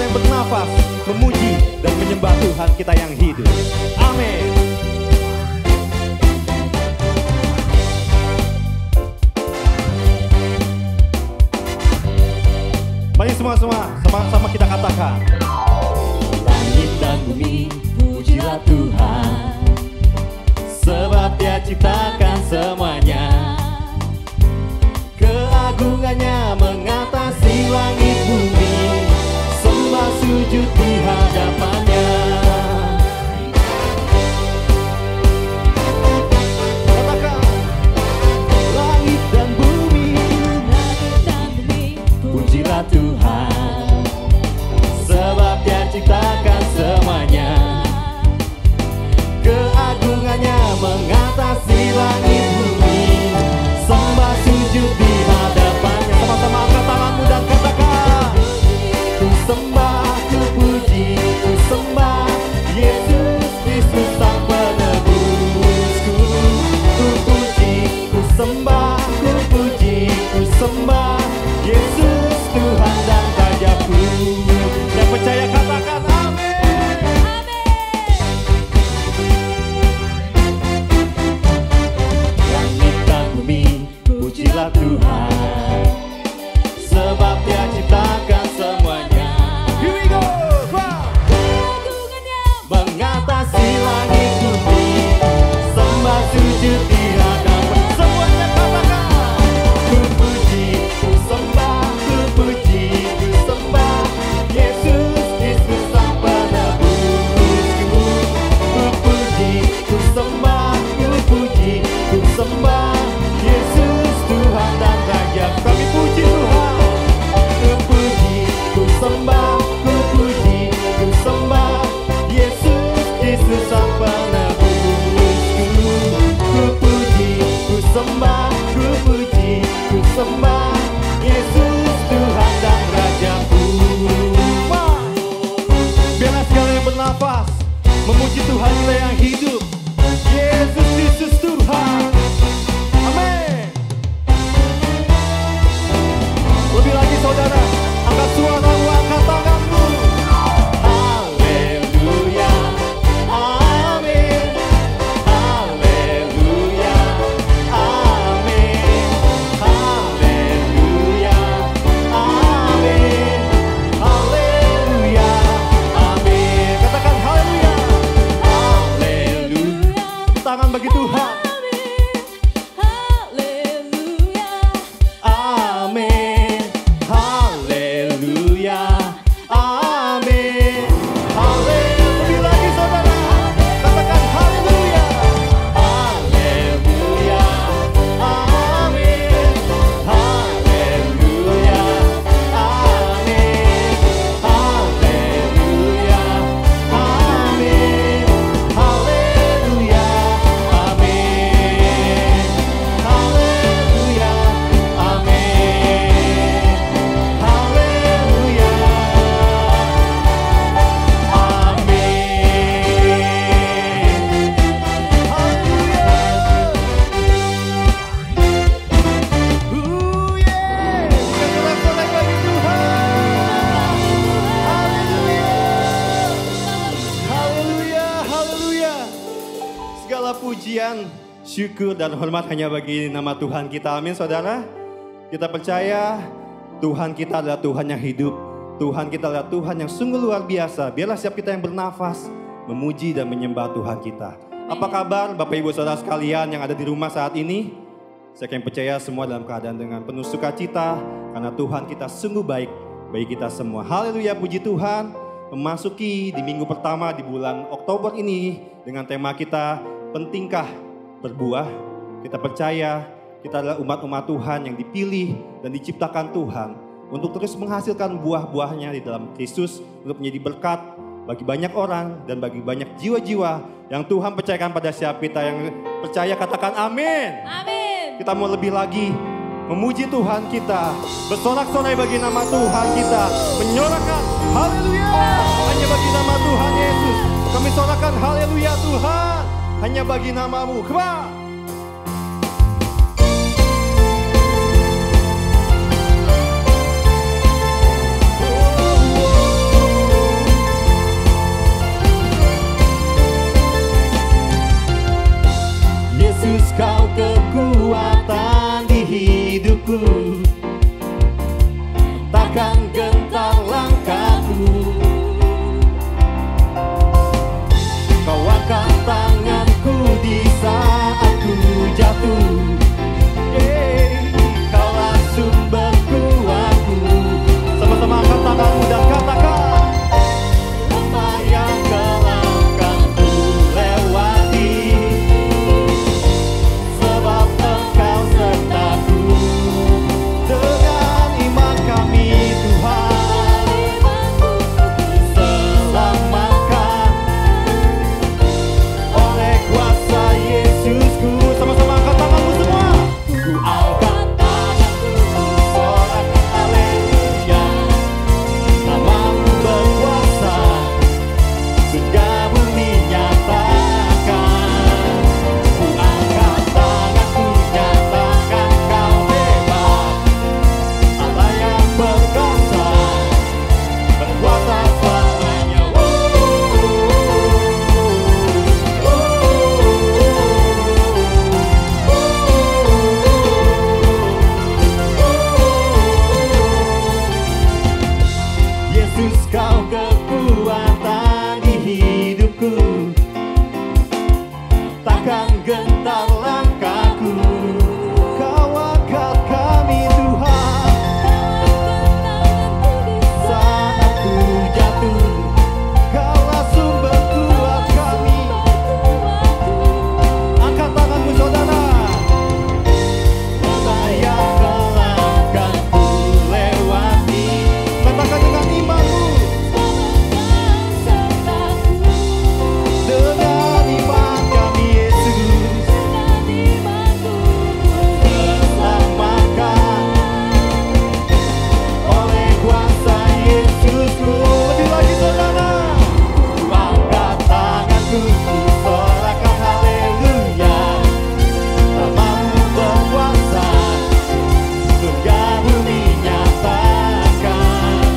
yang bernafas, memuji dan menyembah Tuhan kita yang hidup. Amin. Mari sama-sama kita katakan. Langit dan bumi, pujilah Tuhan, sebab Dia ciptakan semuanya. Keagungannya mengatasi langit bumi, sembah sujud di hadapannya. Katakan, langit dan bumi, pujilah Tuhan, sebab Dia ciptakan semuanya. Keagungannya mengatasi langit bumi, sembah sujud di hadapannya. sama-sama angkat tanganmu dan katakan. Ku sembah, ku puji, ku sembah Yesus Kristus Sang Penebusku. Ku puji, ku sembah, ku puji, ku sembah Yesus Tuhan dan Rajaku. Yang percaya katakan amin. Langit dan bumi, pujilah Tuhan, sebab Dia ciptakan semuanya. Here we go. Wow. Mengatasi langit bumi, sembah sujud di hadapan. Semuanya katakan. Ku puji, ku sembah, ku puji, ku sembah Yesus Kristus Sang Penebusku. Ku puji, ku sembah, ku puji, ku sembah Yesus Tuhan dan Raja. Kami puji Tuhan. Ku puji, ku sembah, ku puji, ku sembah Yesus Kristus Sang Penebusku. Ku puji, ku sembah, ku puji, ku sembah Yesus Tuhan dan Rajaku. Biarlah segala yang bernafas memuji Tuhan kita yang hidup. Yesus Kristus Tuhan. Amin. Lebih lagi saudara, angkat suaramu, angkat tanganmu. Haleluya, amin. Haleluya, amin. Haleluya, amin. Haleluya, amin. Katakan haleluya. Haleluya, Tangan bagi Tuhan. amin. Haleluya, amin. Haleluya. Lebih lagi saudara, katakan haleluya. Haleluya, amin. Haleluya, amin. Haleluya, amin. Haleluya, amin. Haleluya, amin. Haleluya, Sorak-sorai bagi Tuhan. Haleluya, haleluya. Segala pujian, syukur dan hormat hanya bagi nama Tuhan kita. Amin saudara. Kita percaya Tuhan kita adalah Tuhan yang hidup. Tuhan kita adalah Tuhan yang sungguh luar biasa. Biarlah setiap kita yang bernafas memuji dan menyembah Tuhan kita. Apa kabar Bapak Ibu Saudara sekalian yang ada di rumah saat ini? Saya akan percaya semua dalam keadaan dengan penuh sukacita karena Tuhan kita sungguh baik bagi kita semua. Haleluya, puji Tuhan. Memasuki di minggu pertama di bulan Oktober ini dengan tema kita, pentingkah berbuah? Kita percaya kita adalah umat-umat Tuhan yang dipilih dan diciptakan Tuhan untuk terus menghasilkan buah-buahnya di dalam Kristus untuk menjadi berkat bagi banyak orang dan bagi banyak jiwa-jiwa yang Tuhan percayakan pada siapa kita yang percaya. Katakan amin. Amin. Kita mau lebih lagi memuji Tuhan kita, bersorak-sorai bagi nama Tuhan kita, menyorakan haleluya hanya bagi nama Tuhan Yesus. Kami sorakan haleluya Tuhan hanya bagi namamu. Come on. Yesus, kau kekuatan di hidupku. Takkan gentar langkahku. Kau angkat kami Tuhan. Saat ku jatuh, Kaulah sumber kuat kami. Angkat tanganmu saudara. Yang kelangkan ku lewati. Katakan dengan imanmu. Dengan iman kami Yesus diselamatkan oleh kuasa Yesusku. Lebih lagi saudara. Ku angkat tanganku, ku sorakan haleluya. Namamu berkuasa, surga bumi nyatakan.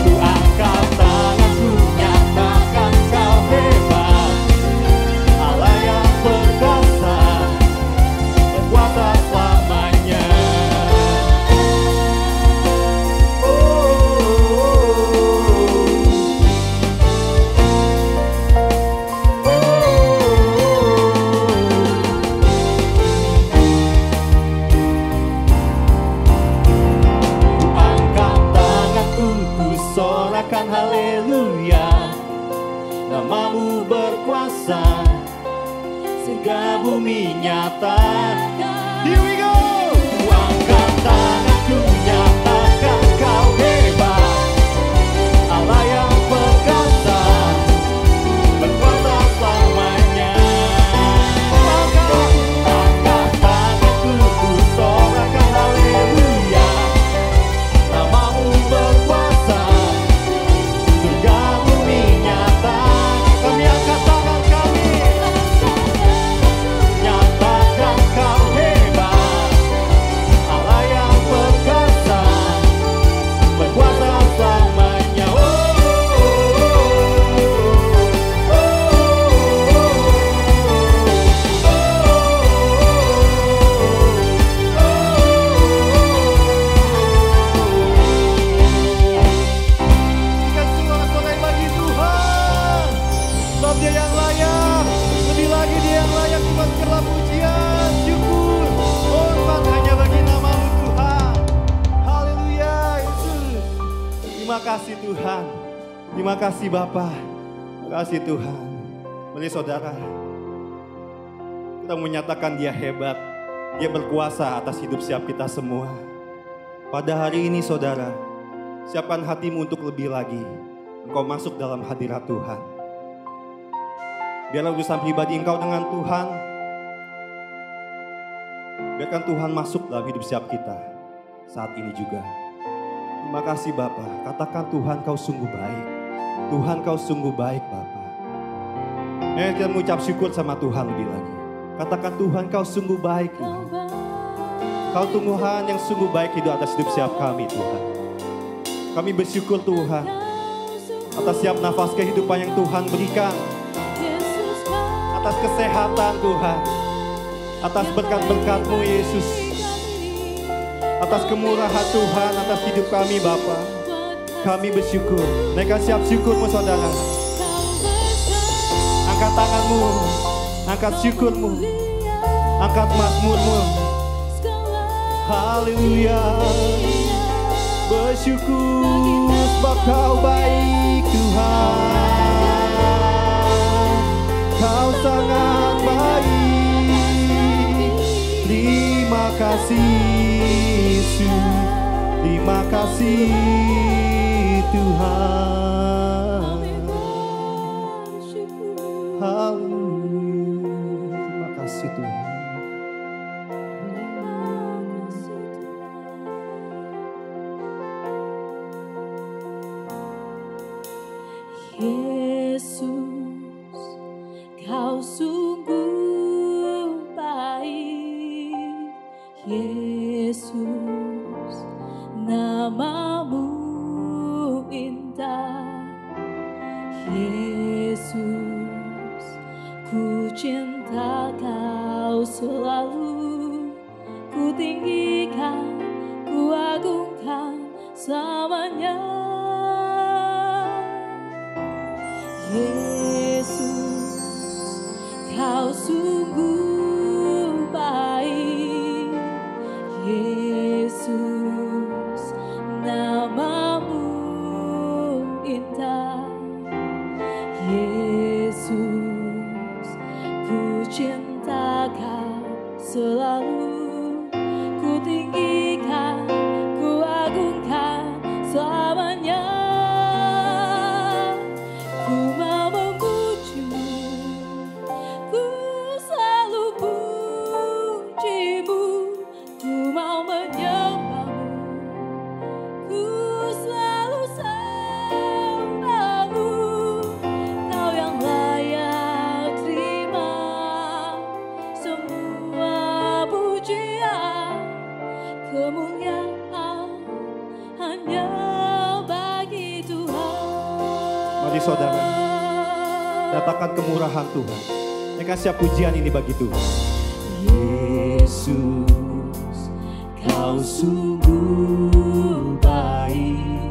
Ku angkat tanganku, nyatakan kau hebat. Allah yang perkasa, berkuasa selamanya. Ku angkat tanganku, ku sorakan haleluya. Namamu berkuasa, surga bumi nyata. Here we go. Ku angkat tanganku, nyatakan kau hebat. Allah yang perkasa, berkuasa selamanya. Angkat tanganku, ku sorakan haleluya. Namamu berkuasa, surga bumi nyata. Kami angkat tangan kami, nyatakan kau hebat. Allah yang perkasa, berkuasa selamanya. Berikan sorak-sorai bagi Tuhan. Sebab Dia yang layak, lebih lagi Dia yang layak cuma segala pujian, syukur, hormat hanya bagi namamu Tuhan. Haleluya Yesus. Terima kasih Tuhan. Terima kasih Bapa. Terima kasih Tuhan. Mari saudara, kita menyatakan Dia hebat. Dia berkuasa atas hidup setiap kita semua. Pada hari ini saudara, siapkan hatimu untuk lebih lagi engkau masuk dalam hadirat Tuhan. Biarlah urusan pribadi engkau dengan Tuhan. Biarkan Tuhan masuk dalam hidup setiap kita saat ini juga. Terima kasih Bapa. Katakan Tuhan kau sungguh baik. Tuhan kau sungguh baik Bapa. Kita mengucap syukur sama Tuhan lebih lagi. Katakan Tuhan kau sungguh baik Tuhan. Kau Tuhan yang sungguh baik hidup atas hidup setiap kami Tuhan. Kami bersyukur Tuhan atas setiap nafas kehidupan yang Tuhan berikan. Atas kesehatan Tuhan. Atas berkat-berkat-Mu Yesus. Atas kemurahan Tuhan atas hidup kami Bapa. Kami bersyukur. Naikkan siap syukurmu saudara. Angkat tanganmu. Angkat syukurmu. Angkat mazmurmu. Haleluya. Bersyukur sebab kau baik Tuhan. Kau sangat baik. Terima kasih Yesus. Terima kasih Tuhan. Haleluya. Terima kasih Tuhan. Yesus, kau sungguh baik. Yesus, namamu indah. Yesus, ku cinta kau selalu. Ku tinggikan, ku agungkan selamanya. Yesus, Kau sungguh baik. Yesus, namamu indah. Yesus, ku cinta Kau selalu. Ku tinggikan, ku agungkan selamanya. Ku mau memujimu, ku selalu pujimu. Ku mau menyembahmu, ku selalu sembahmu. Kau yang layak terima semua pujian, kemuliaan hanya bagi Tuhan. Mari saudara, katakan kemurahan Tuhan. Naikkan siap pujian ini bagi Tuhan. Yesus, Kau sungguh baik.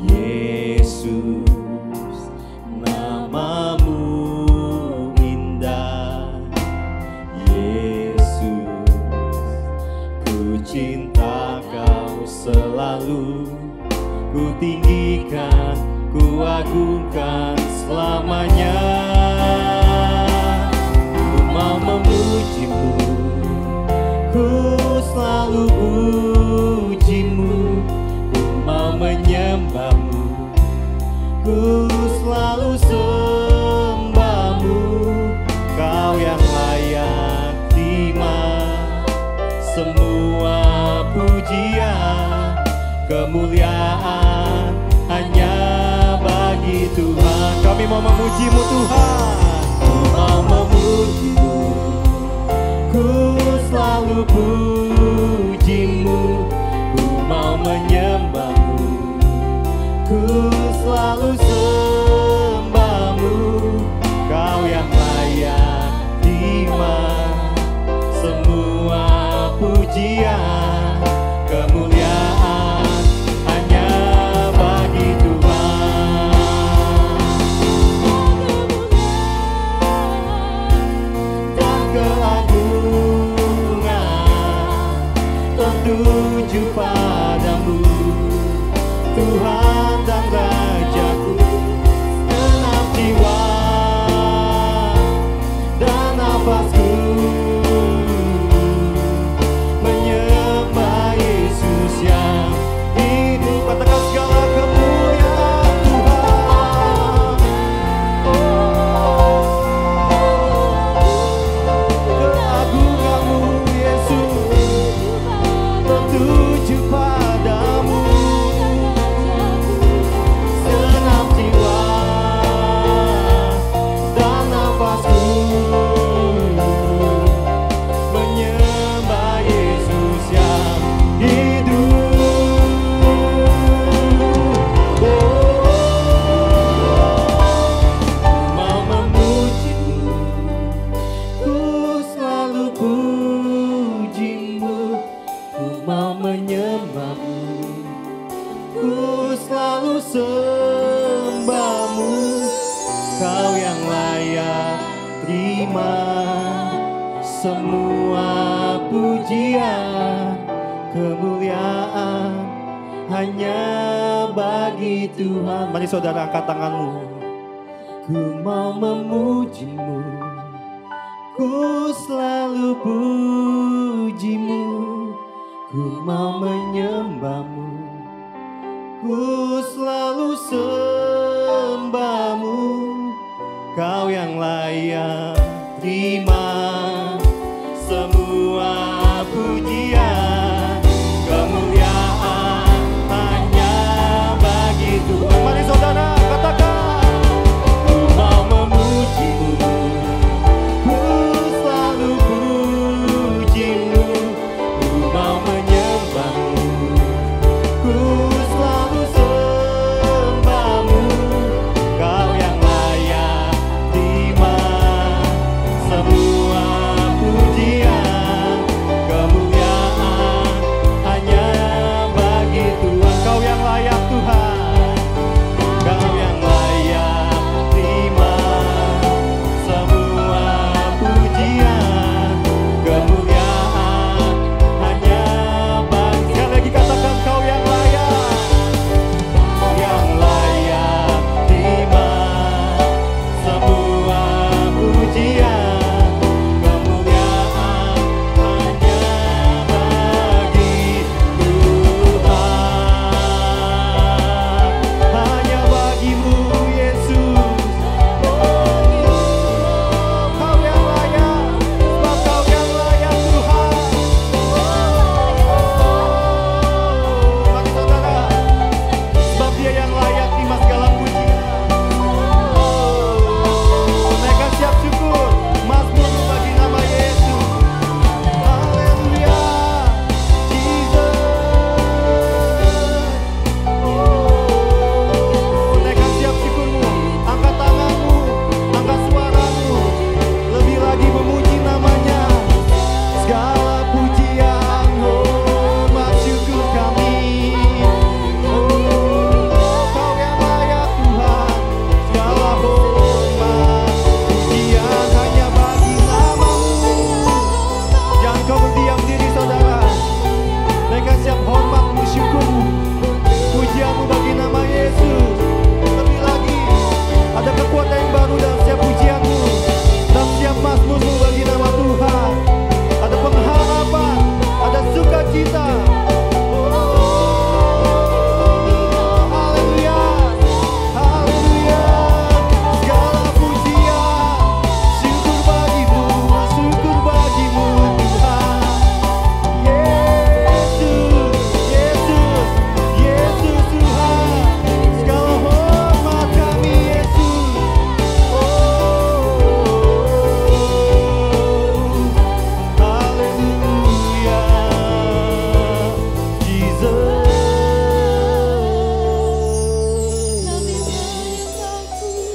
Yesus, namamu indah. Yesus, ku cinta Kau selalu. Ku tinggikan, ku agungkan selamanya. Ku mau memujimu, ku selalu pujimu. Ku mau menyembahmu, ku selalu sembahmu. Kau yang layak terima semua pujian, kemuliaan hanya bagi Tuhan. Kami mau memujimu Tuhan. Ku mau memujimu, ku selalu pujimu. Ku mau menyembahmu, ku selalu sembahmu. Kau yang layak terima semua pujian, kemuliaan hanya bagi Tuhan. Dan keagungan tertuju padamu, Tuhan dan Rajaku. Genap jiwa dan nafasku menyembah Yesus yang hidup. Katakan segala kemuliaan Tuhan. Keagunganmu Yesus tertuju padamu. Genap jiwa dan nafasku menyembah Yesus yang hidup. Mau memujimu, ku selalu pujimu. Ku mau menyembahmu, ku selalu sembahmu. Kau yang layak terima semua pujian, kemuliaan hanya bagi Tuhan. Mari saudara angkat tanganmu. Ku mau memujimu, ku selalu pujimu. Ku mau menyembahmu, ku selalu sembahmu. Kau yang layak terima semua pujian, kemuliaan hanya bagi Tuhan. Mari saudara katakan, ku mau memujimu, ku selalu pujimu. Ku mau menyembahmu, ku selalu sembahmu.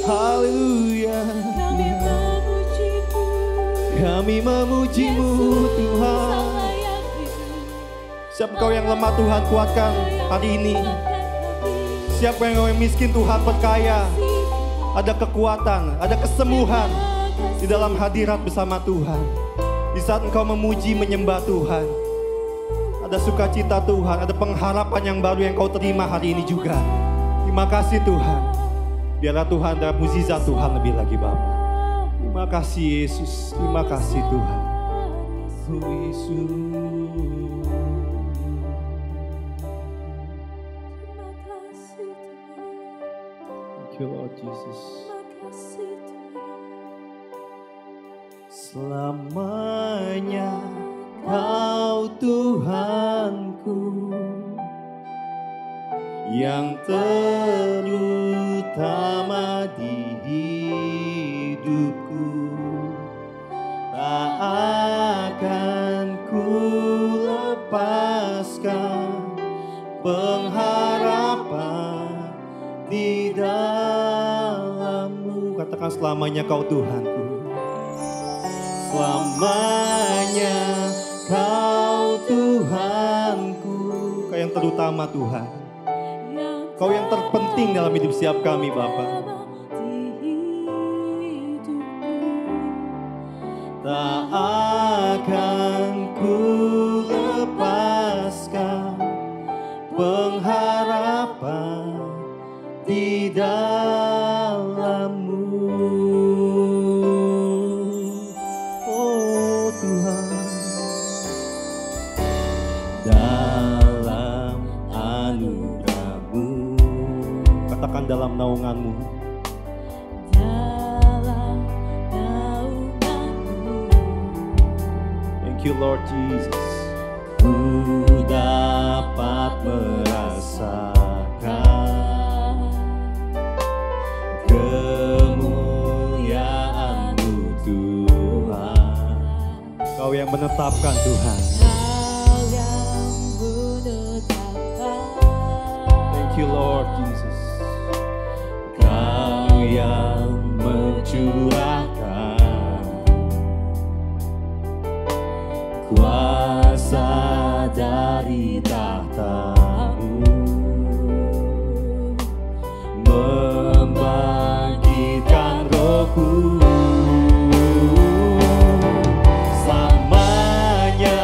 Haleluya. Kami memuji-Mu, Kami memuji-Mu Tuhan. Sang layak itu. Siapa kau yang lemah Tuhan kuatkan hari ini. Siapa yang miskin Tuhan perkaya. Ada kekuatan, ada kesembuhan di dalam hadirat bersama Tuhan. Di saat engkau memuji menyembah Tuhan, ada sukacita Tuhan, ada pengharapan yang baru yang kau terima hari ini juga. Terima kasih Tuhan. Biarlah Tuhan dalam mukjizat Tuhan lebih lagi Bapa. Terima kasih Yesus, terima kasih Tuhan. Oh Yesus. Thank you Lord Jesus. Selamanya Kau Tuhanku, yang terutama di hidupku. Tak akan ku lepaskan pengharapan di dalam-Mu. Katakan selamanya Kau Tuhanku. Selamanya Kau Tuhanku. Kau yang terutama Tuhan. Kau yang terpenting dalam hidup setiap kami Bapa. Tak akan ku lepaskan pengharapan di dalam-Mu. Oh Tuhan, dalam anugerah-Mu, katakan dalam naungan-Mu. Dalam naungan-Mu. Thank you Lord Jesus. Ku dapat merasakan kemuliaan-Mu Tuhan. Kau yang menetapkan Tuhan. Kau yang menetapkan. Thank you Lord Jesus. Kau yang mencurahkan kuasa dari tahta-Mu, membangkitkan Roh-Ku. Selamanya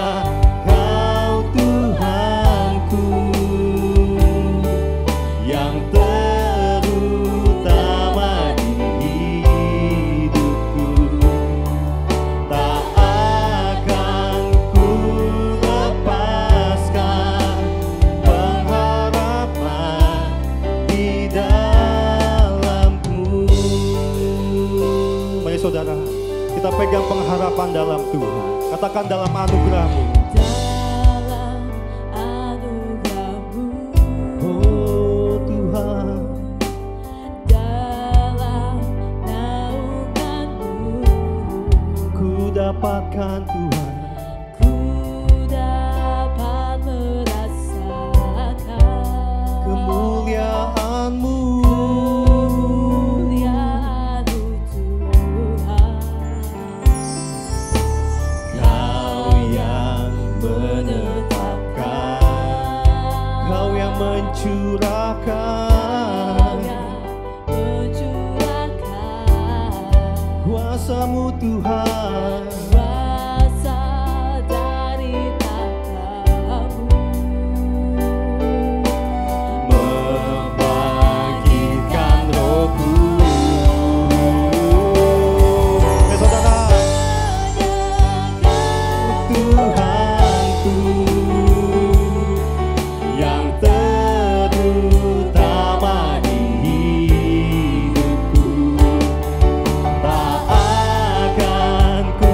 Kau Tuhanku, yang terutama di hidupku. Tak akan ku lepaskan pengharapan di dalam-Mu. Mari saudara, kita pegang pengharapan dalam Tuhan. Katakan dalam anugerah-Mu. Dalam anugerah-Mu. Oh Tuhan, Dalam naungan-Mu. ku dapatkan Tuhan Ku dapat merasakan kemuliaan-Mu. kemuliaan-Mu Tuhan. Kau yang menetapkan, Kau yang mencurahkan kuasa-Mu Tuhan. Kuasa dari tahta-Mu, Membangkitkan Roh-Ku. Saudara, Tuhanku, yang terutama di hidupku. Tak akan ku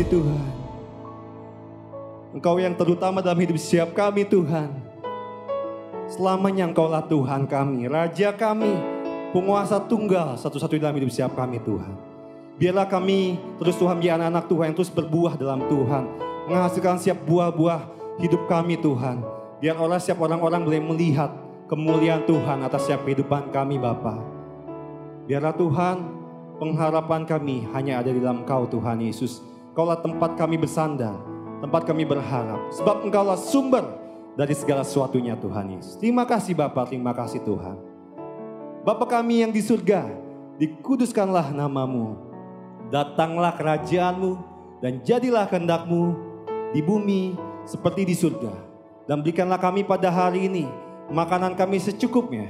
Tuhan. Engkau yang terutama dalam hidup setiap kami Tuhan. Selamanya Engkaulah Tuhan kami, Raja kami, penguasa tunggal satu-satunya dalam hidup setiap kami Tuhan. Biarlah kami terus Tuhan menjadi anak-anak Tuhan yang terus berbuah dalam Tuhan. Menghasilkan setiap buah-buah hidup kami Tuhan. Biar setiap orang-orang boleh melihat kemuliaan Tuhan atas setiap kehidupan kami Bapa. Biarlah Tuhan, pengharapan kami hanya ada di dalam Engkau Tuhan Yesus. Engkaulah tempat kami bersandar, tempat kami berharap. Sebab Engkaulah sumber dari segala sesuatunya Tuhan Yesus. Terima kasih Bapa, terima kasih Tuhan. Bapa kami yang di surga, dikuduskanlah nama-Mu. Datanglah kerajaan-Mu dan jadilah kehendak-Mu di bumi seperti di surga. Dan berikanlah kami pada hari ini makanan kami secukupnya.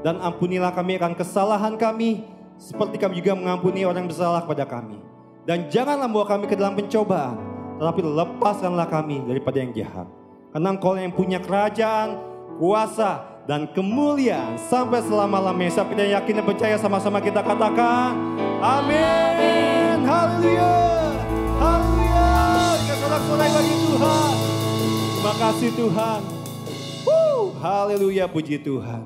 Dan ampunilah kami akan kesalahan kami seperti kami juga mengampuni orang yang bersalah kepada kami. Dan janganlah membawa kami ke dalam pencobaan, tetapi lepaskanlah kami daripada yang jahat. Karena Engkau yang punya kerajaan, kuasa, dan kemuliaan sampai selama-lamanya. Sampai kita yakin dan percaya, sama-sama kita katakan amin. Haleluya. Haleluya. Kita sorak-sorai bagi Tuhan. Terima kasih Tuhan. Haleluya, puji Tuhan.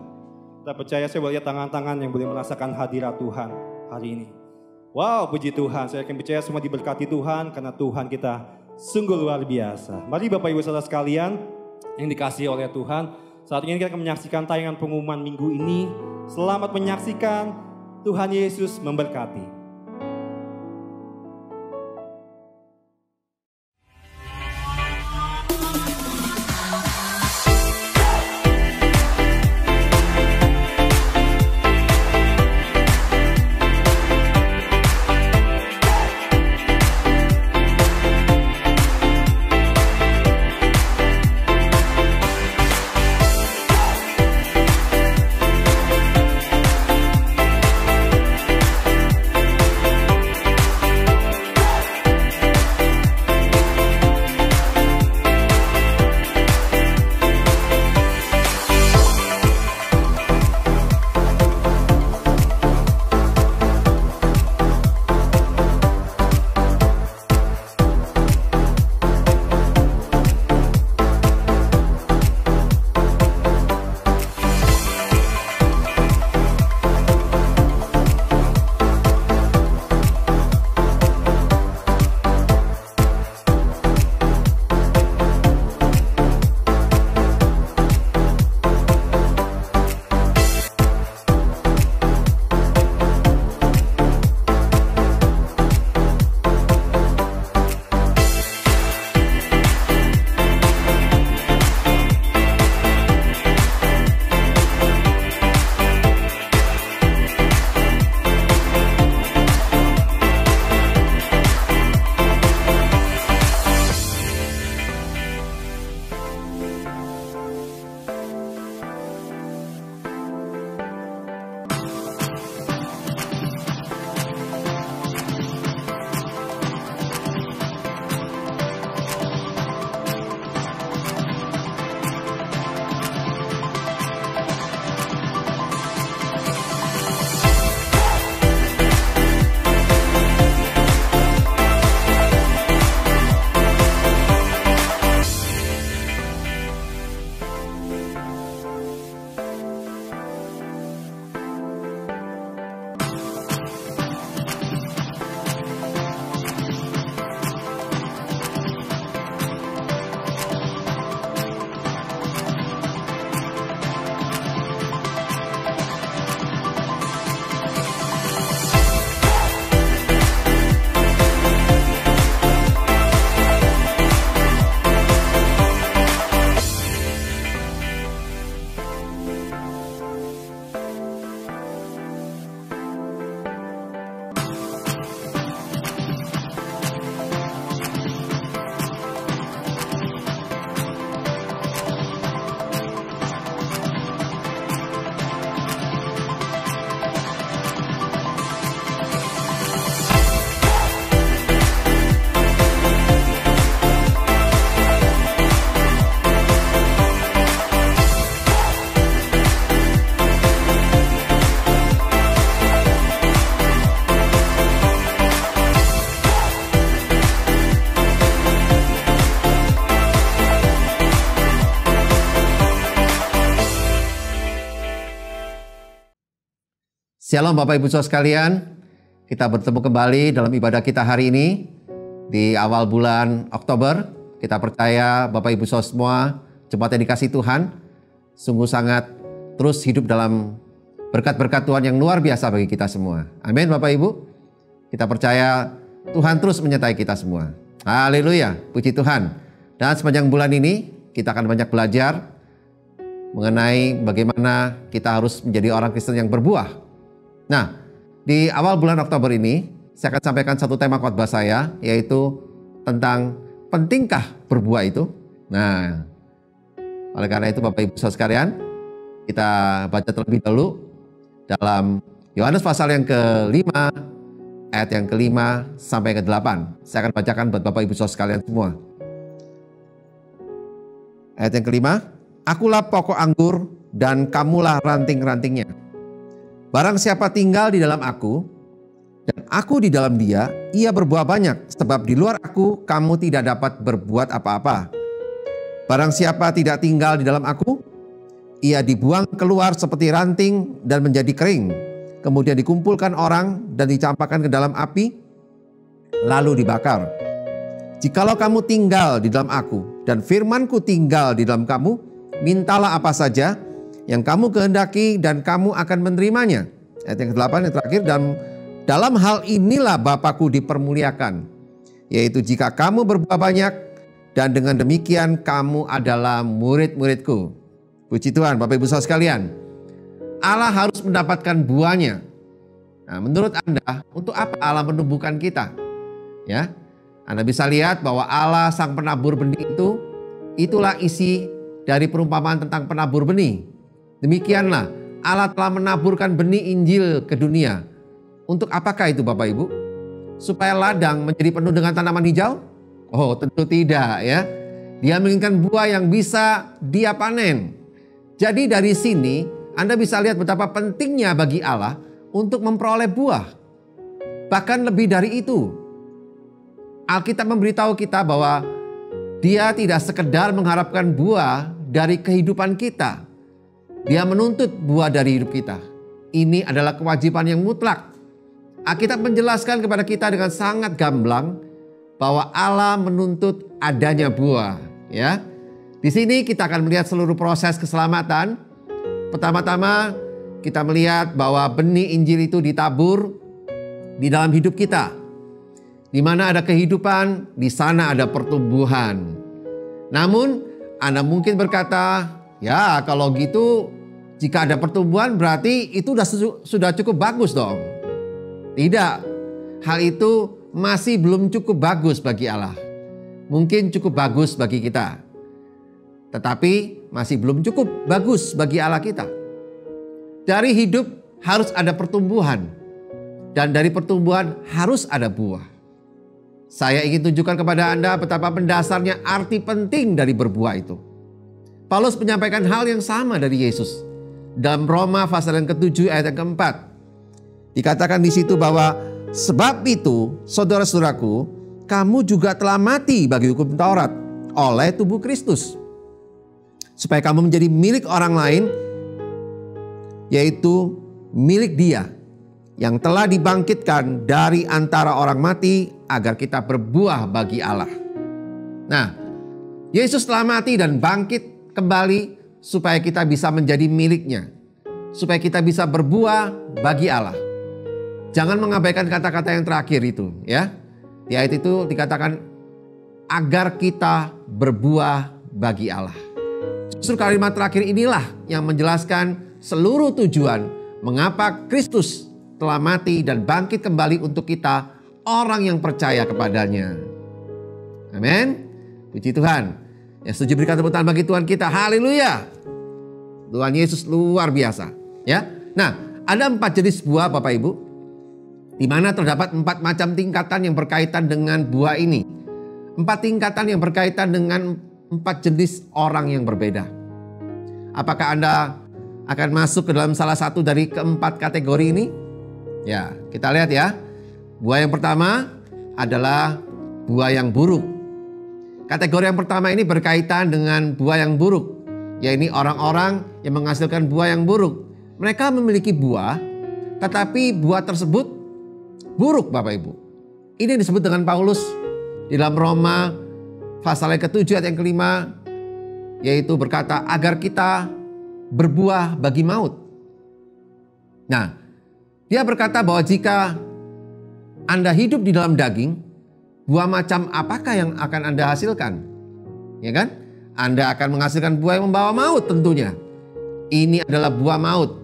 Kita percaya, saya boleh lihat tangan-tangan yang boleh merasakan hadirat Tuhan hari ini. Wow, puji Tuhan. Saya yakin percaya semua diberkati Tuhan karena Tuhan kita sungguh luar biasa. Mari Bapak Ibu Saudara sekalian yang dikasihi oleh Tuhan, saat ini kita akan menyaksikan tayangan pengumuman minggu ini. Selamat menyaksikan, Tuhan Yesus memberkati. Shalom Bapak Ibu Saudara sekalian. Kita bertemu kembali dalam ibadah kita hari ini di awal bulan Oktober. Kita percaya Bapak Ibu Saudara semua jemaat yang dikasihi Tuhan sungguh sangat terus hidup dalam berkat-berkat Tuhan yang luar biasa bagi kita semua. Amin Bapak Ibu. Kita percaya Tuhan terus menyertai kita semua. Haleluya, puji Tuhan. Dan sepanjang bulan ini kita akan banyak belajar mengenai bagaimana kita harus menjadi orang Kristen yang berbuah. Nah, di awal bulan Oktober ini saya akan sampaikan satu tema khotbah saya, yaitu tentang pentingkah berbuah itu. Nah, oleh karena itu Bapak Ibu Saudara sekalian, kita baca terlebih dahulu dalam Yohanes pasal yang ke-5 ayat yang ke-5 sampai ke-8. Saya akan bacakan buat Bapak Ibu Saudara sekalian semua. Ayat yang ke-5, akulah pokok anggur dan kamulah ranting-rantingnya. Barang siapa tinggal di dalam aku dan aku di dalam dia, ia berbuah banyak, sebab di luar aku kamu tidak dapat berbuat apa-apa. Barang siapa tidak tinggal di dalam aku, ia dibuang keluar seperti ranting dan menjadi kering, kemudian dikumpulkan orang dan dicampakkan ke dalam api, lalu dibakar. Jikalau kamu tinggal di dalam aku dan firmanku tinggal di dalam kamu, mintalah apa saja yang kamu kehendaki dan kamu akan menerimanya. Ayat yang ke-8 yang terakhir, dan dalam hal inilah Bapakku dipermuliakan, yaitu jika kamu berbuah banyak dan dengan demikian kamu adalah murid-muridku. Puji Tuhan Bapak Ibu Saudara sekalian. Allah harus mendapatkan buahnya. Nah, menurut Anda, untuk apa Allah menumbuhkan kita? Ya, Anda bisa lihat bahwa Allah sang penabur benih itulah isi dari perumpamaan tentang penabur benih. Demikianlah Allah telah menaburkan benih Injil ke dunia. Untuk apakah itu Bapak Ibu? Supaya ladang menjadi penuh dengan tanaman hijau? Oh, tentu tidak ya. Dia menginginkan buah yang bisa dia panen. Jadi dari sini Anda bisa lihat betapa pentingnya bagi Allah untuk memperoleh buah. Bahkan lebih dari itu, Alkitab memberitahu kita bahwa Dia tidak sekedar mengharapkan buah dari kehidupan kita. Dia menuntut buah dari hidup kita. Ini adalah kewajiban yang mutlak. Alkitab menjelaskan kepada kita dengan sangat gamblang bahwa Allah menuntut adanya buah. Ya, di sini kita akan melihat seluruh proses keselamatan. Pertama-tama kita melihat bahwa benih Injil itu ditabur di dalam hidup kita. Di mana ada kehidupan, di sana ada pertumbuhan. Namun Anda mungkin berkata, ya kalau gitu jika ada pertumbuhan berarti itu sudah cukup bagus dong. Tidak, hal itu masih belum cukup bagus bagi Allah. Mungkin cukup bagus bagi kita, tetapi masih belum cukup bagus bagi Allah kita. Dari hidup harus ada pertumbuhan, dan dari pertumbuhan harus ada buah. Saya ingin tunjukkan kepada Anda betapa mendasarnya arti penting dari berbuah itu. Paulus menyampaikan hal yang sama dari Yesus. Dalam Roma pasal yang ke-7 ayat yang ke-4. Dikatakan di situ bahwa sebab itu saudara-saudaraku, kamu juga telah mati bagi hukum Taurat oleh tubuh Kristus. Supaya kamu menjadi milik orang lain, yaitu milik Dia yang telah dibangkitkan dari antara orang mati agar kita berbuah bagi Allah. Nah, Yesus telah mati dan bangkit kembali supaya kita bisa menjadi miliknya. Supaya kita bisa berbuah bagi Allah. Jangan mengabaikan kata-kata yang terakhir itu ya. Di ayat itu dikatakan agar kita berbuah bagi Allah. Justru kalimat terakhir inilah yang menjelaskan seluruh tujuan mengapa Kristus telah mati dan bangkit kembali untuk kita, orang yang percaya kepadanya. Amin. Puji Tuhan. Yang setuju berikan tepuk tangan bagi Tuhan kita. Haleluya. Tuhan Yesus luar biasa. Ya. Nah, ada 4 jenis buah Bapak Ibu. Di mana terdapat 4 macam tingkatan yang berkaitan dengan buah ini. 4 tingkatan yang berkaitan dengan 4 jenis orang yang berbeda. Apakah Anda akan masuk ke dalam salah satu dari keempat kategori ini? Ya, kita lihat ya. Buah yang pertama adalah buah yang buruk. Kategori yang pertama ini berkaitan dengan buah yang buruk. Yaitu orang-orang yang menghasilkan buah yang buruk. Mereka memiliki buah, tetapi buah tersebut buruk Bapak Ibu. Ini disebut dengan Paulus di dalam Roma pasal yang ke-7 ayat yang ke-5, yaitu berkata agar kita berbuah bagi maut. Nah, dia berkata bahwa jika Anda hidup di dalam daging, buah macam apakah yang akan Anda hasilkan? Ya kan? Anda akan menghasilkan buah yang membawa maut tentunya. Ini adalah buah maut,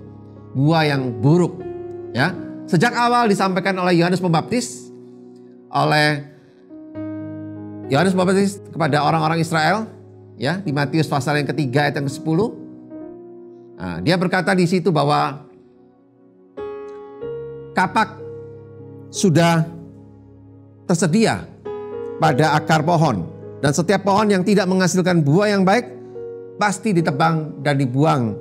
buah yang buruk. Ya, sejak awal disampaikan oleh Yohanes Pembaptis, kepada orang-orang Israel, ya, di Matius pasal yang ketiga ayat yang ke-10. Nah, dia berkata di situ bahwa kapak sudah tersedia pada akar pohon, dan setiap pohon yang tidak menghasilkan buah yang baik pasti ditebang dan dibuang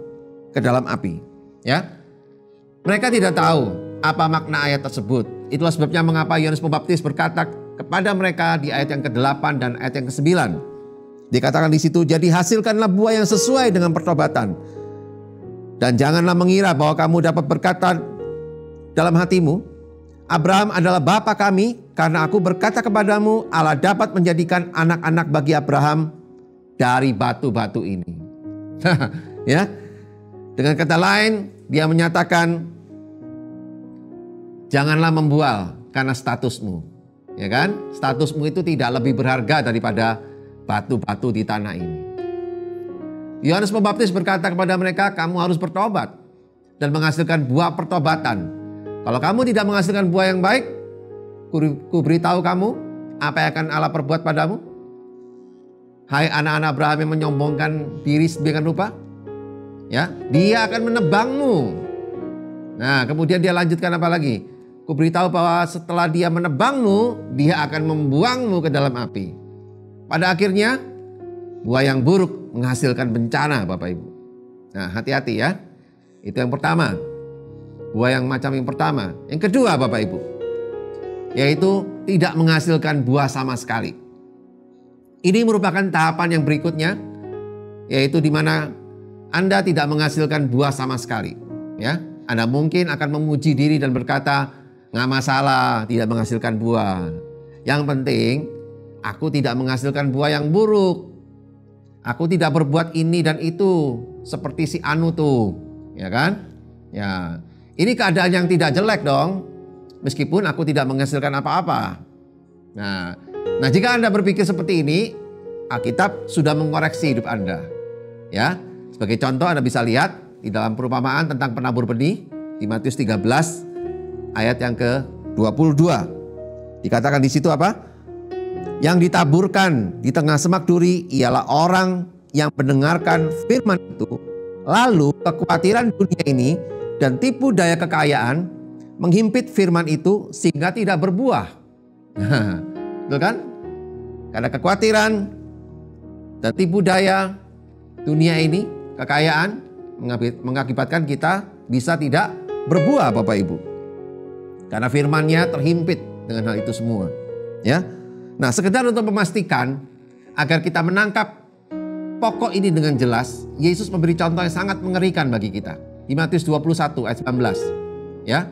ke dalam api. Ya, mereka tidak tahu apa makna ayat tersebut. Itulah sebabnya mengapa Yohanes Pembaptis berkata kepada mereka di ayat yang ke-8 dan ayat yang ke-9. Dikatakan di situ, jadi hasilkanlah buah yang sesuai dengan pertobatan. Dan janganlah mengira bahwa kamu dapat berkata dalam hatimu, Abraham adalah bapa kami, karena aku berkata kepadamu, Allah dapat menjadikan anak-anak bagi Abraham dari batu-batu ini. Ya, dengan kata lain, dia menyatakan, janganlah membual karena statusmu. Ya kan? Statusmu itu tidak lebih berharga daripada batu-batu di tanah ini. Yohanes Pembaptis berkata kepada mereka, kamu harus bertobat dan menghasilkan buah pertobatan. Kalau kamu tidak menghasilkan buah yang baik, ku beritahu kamu apa yang akan Allah perbuat padamu. Hai anak-anak Abraham yang menyombongkan diri sedemikian rupa, ya, dia akan menebangmu. Nah, kemudian dia lanjutkan apa lagi? Ku beritahu bahwa setelah dia menebangmu, dia akan membuangmu ke dalam api. Pada akhirnya, buah yang buruk menghasilkan bencana, Bapak Ibu. Nah, hati-hati ya. Itu yang pertama. Buah yang macam yang pertama. Yang kedua, Bapak Ibu, yaitu tidak menghasilkan buah sama sekali. Ini merupakan tahapan yang berikutnya, yaitu di mana Anda tidak menghasilkan buah sama sekali. Ya, Anda mungkin akan memuji diri dan berkata, nggak masalah tidak menghasilkan buah. Yang penting aku tidak menghasilkan buah yang buruk. Aku tidak berbuat ini dan itu seperti si Anu tuh, ya kan? Ya, ini keadaan yang tidak jelek dong, meskipun aku tidak menghasilkan apa-apa. Nah, jika Anda berpikir seperti ini, Alkitab sudah mengoreksi hidup Anda. Ya, sebagai contoh Anda bisa lihat di dalam perumpamaan tentang penabur benih di Matius 13 ayat yang ke-22. Dikatakan di situ apa? Yang ditaburkan di tengah semak duri ialah orang yang mendengarkan firman itu, lalu kekhawatiran dunia ini dan tipu daya kekayaan menghimpit firman itu sehingga tidak berbuah. Betul kan? Karena kekhawatiran dan tipu daya dunia ini, kekayaan mengakibatkan kita bisa tidak berbuah, Bapak Ibu. Karena firman-Nya terhimpit dengan hal itu semua. Ya. Nah, sekedar untuk memastikan agar kita menangkap pokok ini dengan jelas, Yesus memberi contoh yang sangat mengerikan bagi kita. Di Matius 21 ayat 19. Ya.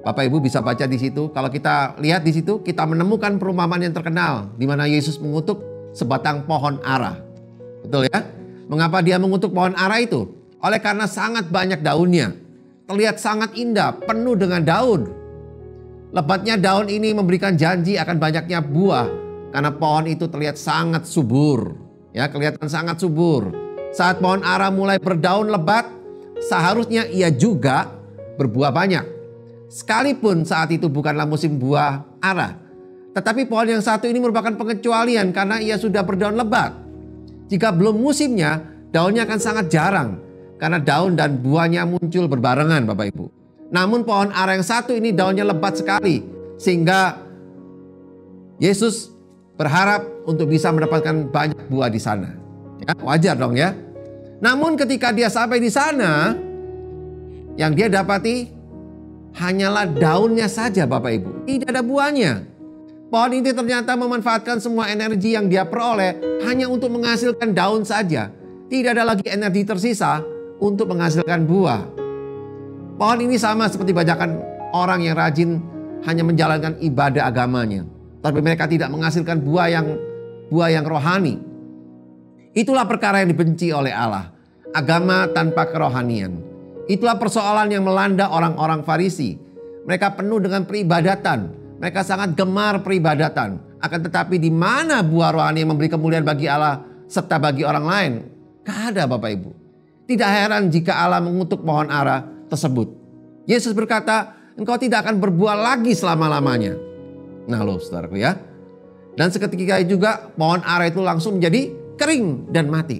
Bapak Ibu bisa baca di situ. Kalau kita lihat di situ, kita menemukan perumpamaan yang terkenal di mana Yesus mengutuk sebatang pohon ara. Betul ya? Mengapa dia mengutuk pohon ara itu? Oleh karena sangat banyak daunnya. Terlihat sangat indah, penuh dengan daun. Lebatnya daun ini memberikan janji akan banyaknya buah karena pohon itu terlihat sangat subur. Ya, kelihatan sangat subur. Saat pohon ara mulai berdaun lebat, seharusnya ia juga berbuah banyak. Sekalipun saat itu bukanlah musim buah ara. Tetapi pohon yang satu ini merupakan pengecualian karena ia sudah berdaun lebat. Jika belum musimnya, daunnya akan sangat jarang karena daun dan buahnya muncul berbarengan, Bapak Ibu. Namun pohon ara yang satu ini daunnya lebat sekali sehingga Yesus berharap untuk bisa mendapatkan banyak buah di sana. Ya, wajar dong ya. Namun ketika dia sampai di sana, yang dia dapati hanyalah daunnya saja, Bapak Ibu. Tidak ada buahnya. Pohon ini ternyata memanfaatkan semua energi yang dia peroleh hanya untuk menghasilkan daun saja. Tidak ada lagi energi tersisa untuk menghasilkan buah. Pohon ini sama seperti banyakan orang yang rajin hanya menjalankan ibadah agamanya, tapi mereka tidak menghasilkan buah yang rohani. Itulah perkara yang dibenci oleh Allah, agama tanpa kerohanian. Itulah persoalan yang melanda orang-orang Farisi. Mereka penuh dengan peribadatan, mereka sangat gemar peribadatan. Akan tetapi di mana buah rohani yang memberi kemuliaan bagi Allah serta bagi orang lain? Gak ada, Bapak Ibu. Tidak heran jika Allah mengutuk pohon ara tersebut. Yesus berkata, engkau tidak akan berbuah lagi selama-lamanya. Nah loh saudaraku ya. Dan seketika juga pohon ara itu langsung menjadi kering dan mati.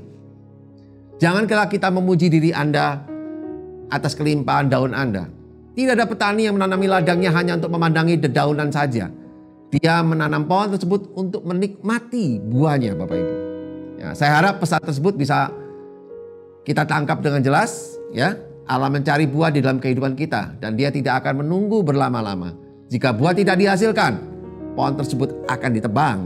Jangan kita memuji diri Anda atas kelimpahan daun Anda. Tidak ada petani yang menanami ladangnya hanya untuk memandangi dedaunan saja. Dia menanam pohon tersebut untuk menikmati buahnya, Bapak Ibu. Ya, saya harap pesan tersebut bisa kita tangkap dengan jelas. Ya, Allah mencari buah di dalam kehidupan kita dan Dia tidak akan menunggu berlama-lama. Jika buah tidak dihasilkan, pohon tersebut akan ditebang.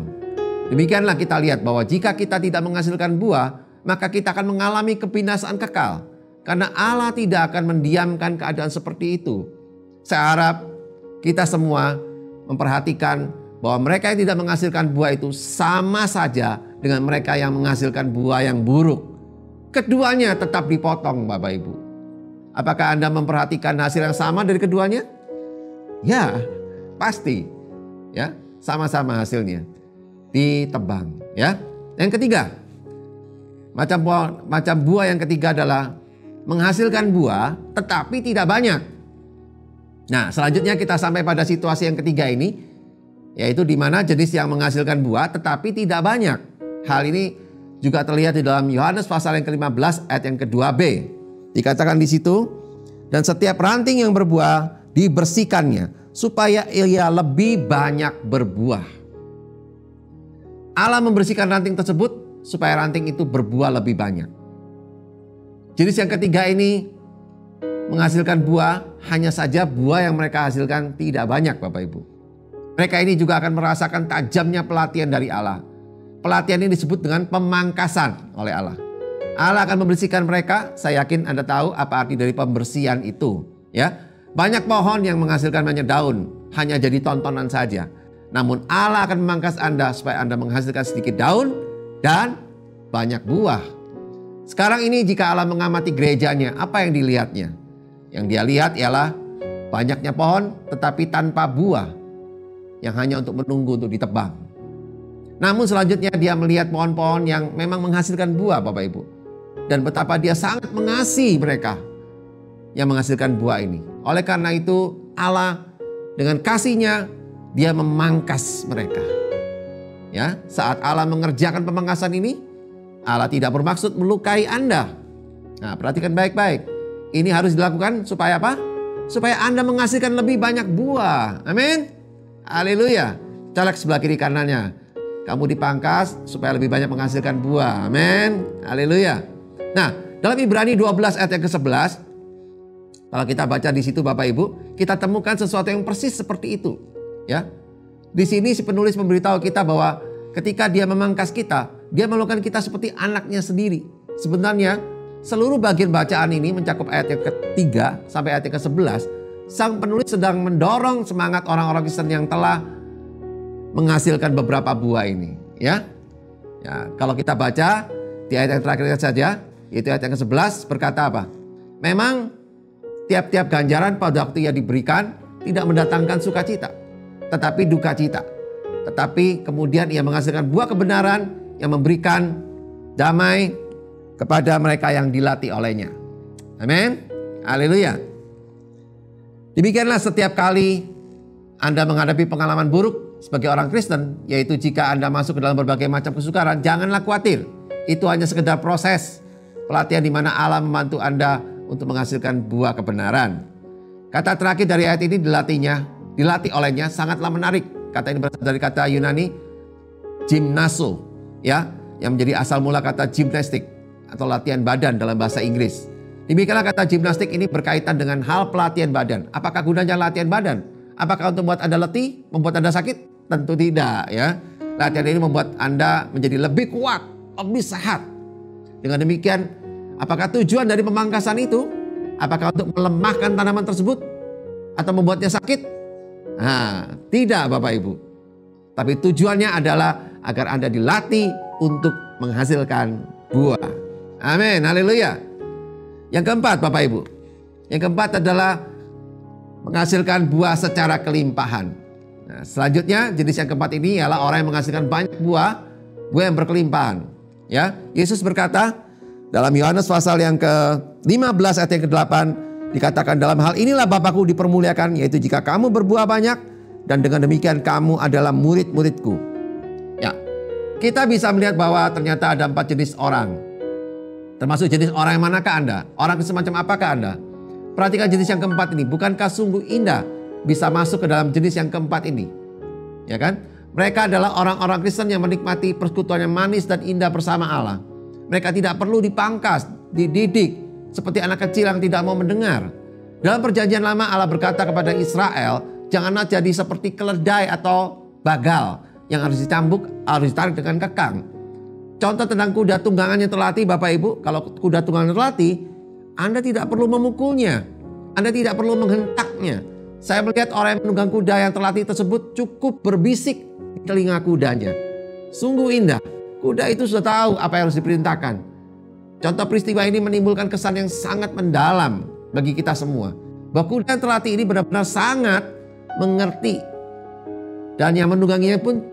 Demikianlah kita lihat bahwa jika kita tidak menghasilkan buah, maka kita akan mengalami kebinasaan kekal. Karena Allah tidak akan mendiamkan keadaan seperti itu. Saya harap kita semua memperhatikan bahwa mereka yang tidak menghasilkan buah itu sama saja dengan mereka yang menghasilkan buah yang buruk. Keduanya tetap dipotong, Bapak Ibu. Apakah Anda memperhatikan hasil yang sama dari keduanya? Ya, pasti. Ya, sama-sama hasilnya. Ditebang, ya. Yang ketiga, macam buah yang ketiga adalah menghasilkan buah tetapi tidak banyak. Nah, selanjutnya kita sampai pada situasi yang ketiga ini, yaitu di mana jenis yang menghasilkan buah tetapi tidak banyak. Hal ini juga terlihat di dalam Yohanes pasal yang ke-15 ayat yang ke-2b. Dikatakan di situ, dan setiap ranting yang berbuah dibersihkannya supaya ia lebih banyak berbuah. Allah membersihkan ranting tersebut supaya ranting itu berbuah lebih banyak. Jenis yang ketiga ini menghasilkan buah, hanya saja buah yang mereka hasilkan tidak banyak, Bapak Ibu. Mereka ini juga akan merasakan tajamnya pelatihan dari Allah. Pelatihan ini disebut dengan pemangkasan oleh Allah. Allah akan membersihkan mereka. Saya yakin Anda tahu apa arti dari pembersihan itu, ya. Banyak pohon yang menghasilkan banyak daun, hanya jadi tontonan saja. Namun Allah akan memangkas Anda supaya Anda menghasilkan sedikit daun dan banyak buah. Sekarang ini jika Allah mengamati gerejanya, apa yang dilihatnya? Yang dia lihat ialah banyaknya pohon tetapi tanpa buah yang hanya untuk menunggu untuk ditebang. Namun selanjutnya dia melihat pohon-pohon yang memang menghasilkan buah, Bapak Ibu. Dan betapa dia sangat mengasihi mereka yang menghasilkan buah ini. Oleh karena itu Allah dengan kasihnya Dia memangkas mereka. Ya, saat Allah mengerjakan pemangkasan ini, Allah tidak bermaksud melukai Anda. Nah, perhatikan baik-baik. Ini harus dilakukan supaya apa? Supaya Anda menghasilkan lebih banyak buah. Amin. Haleluya. Colek sebelah kiri kanannya. Kamu dipangkas supaya lebih banyak menghasilkan buah. Amin. Haleluya. Nah, dalam Ibrani 12 ayat yang ke-11, kalau kita baca di situ Bapak Ibu, kita temukan sesuatu yang persis seperti itu. Ya. Di sini si penulis memberitahu kita bahwa ketika Dia memangkas kita, Dia melakukan kita seperti anaknya sendiri. Sebenarnya seluruh bagian bacaan ini mencakup ayat yang ketiga sampai ayat yang ke-11. Sang penulis sedang mendorong semangat orang-orang Kristen yang telah menghasilkan beberapa buah ini. Ya, kalau kita baca di ayat yang terakhir saja, yaitu ayat yang ke-11 berkata apa? Memang tiap-tiap ganjaran pada waktu ia diberikan tidak mendatangkan sukacita, tetapi duka cita. Tetapi kemudian ia menghasilkan buah kebenaran yang memberikan damai kepada mereka yang dilatih olehnya. Amin. Haleluya. Demikianlah setiap kali Anda menghadapi pengalaman buruk sebagai orang Kristen, yaitu jika Anda masuk ke dalam berbagai macam kesukaran, janganlah khawatir. Itu hanya sekedar proses pelatihan di mana Allah membantu Anda untuk menghasilkan buah kebenaran. Kata terakhir dari ayat ini dilatih olehnya sangatlah menarik. Kata ini berasal dari kata Yunani gymnaso, ya, yang menjadi asal mula kata gimnastik atau latihan badan dalam bahasa Inggris. Demikianlah kata gimnastik ini berkaitan dengan hal pelatihan badan. Apakah gunanya latihan badan? Apakah untuk membuat Anda letih, membuat Anda sakit? Tentu tidak, ya. Latihan ini membuat Anda menjadi lebih kuat, lebih sehat. Dengan demikian, apakah tujuan dari pemangkasan itu? Apakah untuk melemahkan tanaman tersebut atau membuatnya sakit? Nah, tidak Bapak Ibu. Tapi tujuannya adalah agar Anda dilatih untuk menghasilkan buah. Amin, haleluya. Yang keempat Bapak Ibu. Yang keempat adalah menghasilkan buah secara kelimpahan. Nah, selanjutnya jenis yang keempat ini ialah orang yang menghasilkan banyak buah yang berkelimpahan. Ya, Yesus berkata dalam Yohanes pasal yang ke-15 ayat yang ke-8 dikatakan, dalam hal inilah Bapakku dipermuliakan, yaitu jika kamu berbuah banyak dan dengan demikian kamu adalah murid-muridku. Ya, kita bisa melihat bahwa ternyata ada 4 jenis orang. Termasuk jenis orang yang manakah Anda? Orang semacam apakah Anda? Perhatikan jenis yang keempat ini. Bukankah sungguh indah bisa masuk ke dalam jenis yang keempat ini? Ya kan? Mereka adalah orang-orang Kristen yang menikmati persekutuan yang manis dan indah bersama Allah. Mereka tidak perlu dipangkas, dididik seperti anak kecil yang tidak mau mendengar. Dalam perjanjian lama Allah berkata kepada Israel, janganlah jadi seperti keledai atau bagal yang harus dicambuk, harus ditarik dengan kekang. Contoh tentang kuda tunggangan yang terlatih Bapak Ibu. Kalau kuda tunggangan terlatih, Anda tidak perlu memukulnya. Anda tidak perlu menghentaknya. Saya melihat orang yang menunggang kuda yang terlatih tersebut cukup berbisik di telinga kudanya. Sungguh indah. Kuda itu sudah tahu apa yang harus diperintahkan. Contoh peristiwa ini menimbulkan kesan yang sangat mendalam bagi kita semua. Bahwa kuda yang terlatih ini benar-benar sangat mengerti. Dan yang menungganginya pun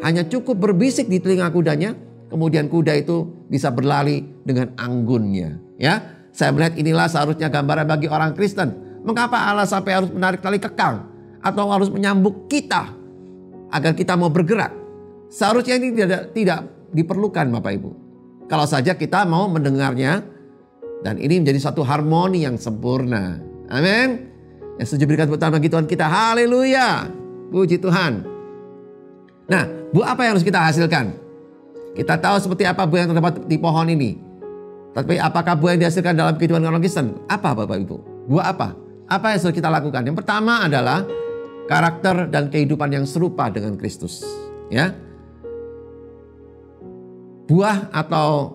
hanya cukup berbisik di telinga kudanya. Kemudian kuda itu bisa berlari dengan anggunnya. Ya, saya melihat inilah seharusnya gambaran bagi orang Kristen. Mengapa Allah sampai harus menarik tali kekang atau harus menyambuk kita agar kita mau bergerak? Seharusnya ini tidak diperlukan Bapak Ibu. Kalau saja kita mau mendengarnya dan ini menjadi satu harmoni yang sempurna. Amin. Yang setuju berikan tepuk tangan bagi Tuhan kita. Haleluya. Puji Tuhan. Nah, buah apa yang harus kita hasilkan? Kita tahu seperti apa buah yang terdapat di pohon ini. Tapi apakah buah yang dihasilkan dalam kehidupan orang Kristen? Apa Bapak Ibu? Buah apa? Apa yang harus kita lakukan? Yang pertama adalah karakter dan kehidupan yang serupa dengan Kristus. Ya. Buah atau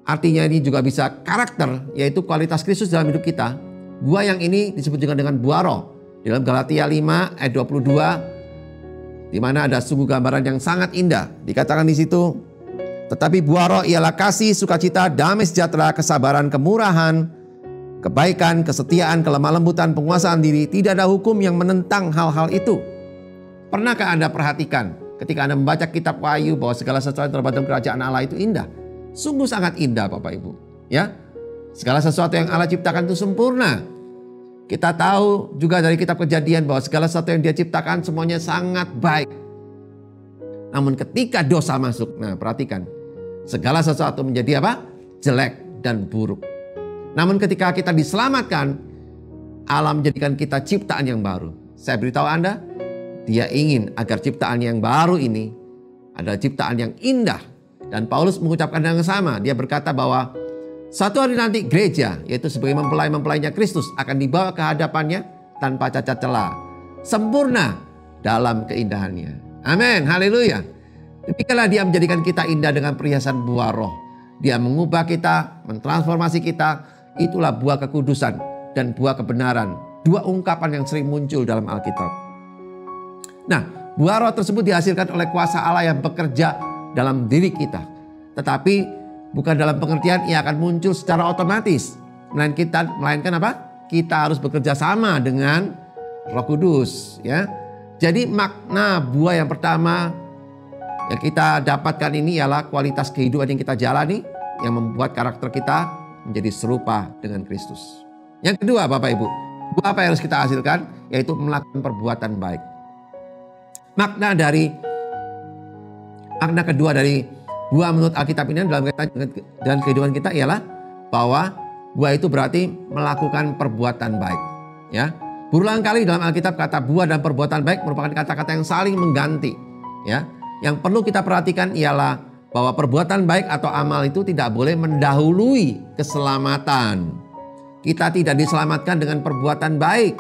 artinya ini juga bisa karakter, yaitu kualitas Kristus dalam hidup kita. Buah yang ini disebut juga dengan buah roh. Di dalam Galatia 5 ayat 22, di mana ada sungguh gambaran yang sangat indah. Dikatakan di situ, tetapi buah roh ialah kasih, sukacita, damai sejahtera, kesabaran, kemurahan, kebaikan, kesetiaan, kelemah lembutan, penguasaan diri. Tidak ada hukum yang menentang hal-hal itu. Pernahkah Anda perhatikan ketika Anda membaca kitab Wahyu bahwa segala sesuatu yang terdapat dalam kerajaan Allah itu indah? Sungguh sangat indah Bapak Ibu. Ya, segala sesuatu yang Allah ciptakan itu sempurna. Kita tahu juga dari kitab Kejadian bahwa segala sesuatu yang Dia ciptakan semuanya sangat baik. Namun ketika dosa masuk, nah perhatikan, segala sesuatu menjadi apa? Jelek dan buruk. Namun ketika kita diselamatkan, Allah menjadikan kita ciptaan yang baru. Saya beritahu Anda, Dia ingin agar ciptaan yang baru ini adalah ciptaan yang indah. Dan Paulus mengucapkan yang sama. Dia berkata bahwa satu hari nanti gereja, yaitu sebagai mempelai-mempelainya Kristus, akan dibawa ke hadapannya tanpa cacat celah, sempurna dalam keindahannya. Amin, haleluya. Demikianlah Dia menjadikan kita indah dengan perhiasan buah roh. Dia mengubah kita, mentransformasi kita. Itulah buah kekudusan dan buah kebenaran. Dua ungkapan yang sering muncul dalam Alkitab. Nah, buah roh tersebut dihasilkan oleh kuasa Allah yang bekerja dalam diri kita. Tetapi bukan dalam pengertian ia akan muncul secara otomatis. Melainkan apa? Kita harus bekerja sama dengan Roh Kudus. Ya. Jadi makna buah yang pertama yang kita dapatkan ini ialah kualitas kehidupan yang kita jalani yang membuat karakter kita menjadi serupa dengan Kristus. Yang kedua Bapak Ibu, buah apa yang harus kita hasilkan? Yaitu melakukan perbuatan baik. Makna kedua dari buah menurut Alkitab ini dalam kaitan dengan kehidupan kita ialah bahwa buah itu berarti melakukan perbuatan baik. Ya, berulang kali dalam Alkitab kata buah dan perbuatan baik merupakan kata-kata yang saling mengganti. Ya, yang perlu kita perhatikan ialah bahwa perbuatan baik atau amal itu tidak boleh mendahului keselamatan. Kita tidak diselamatkan dengan perbuatan baik.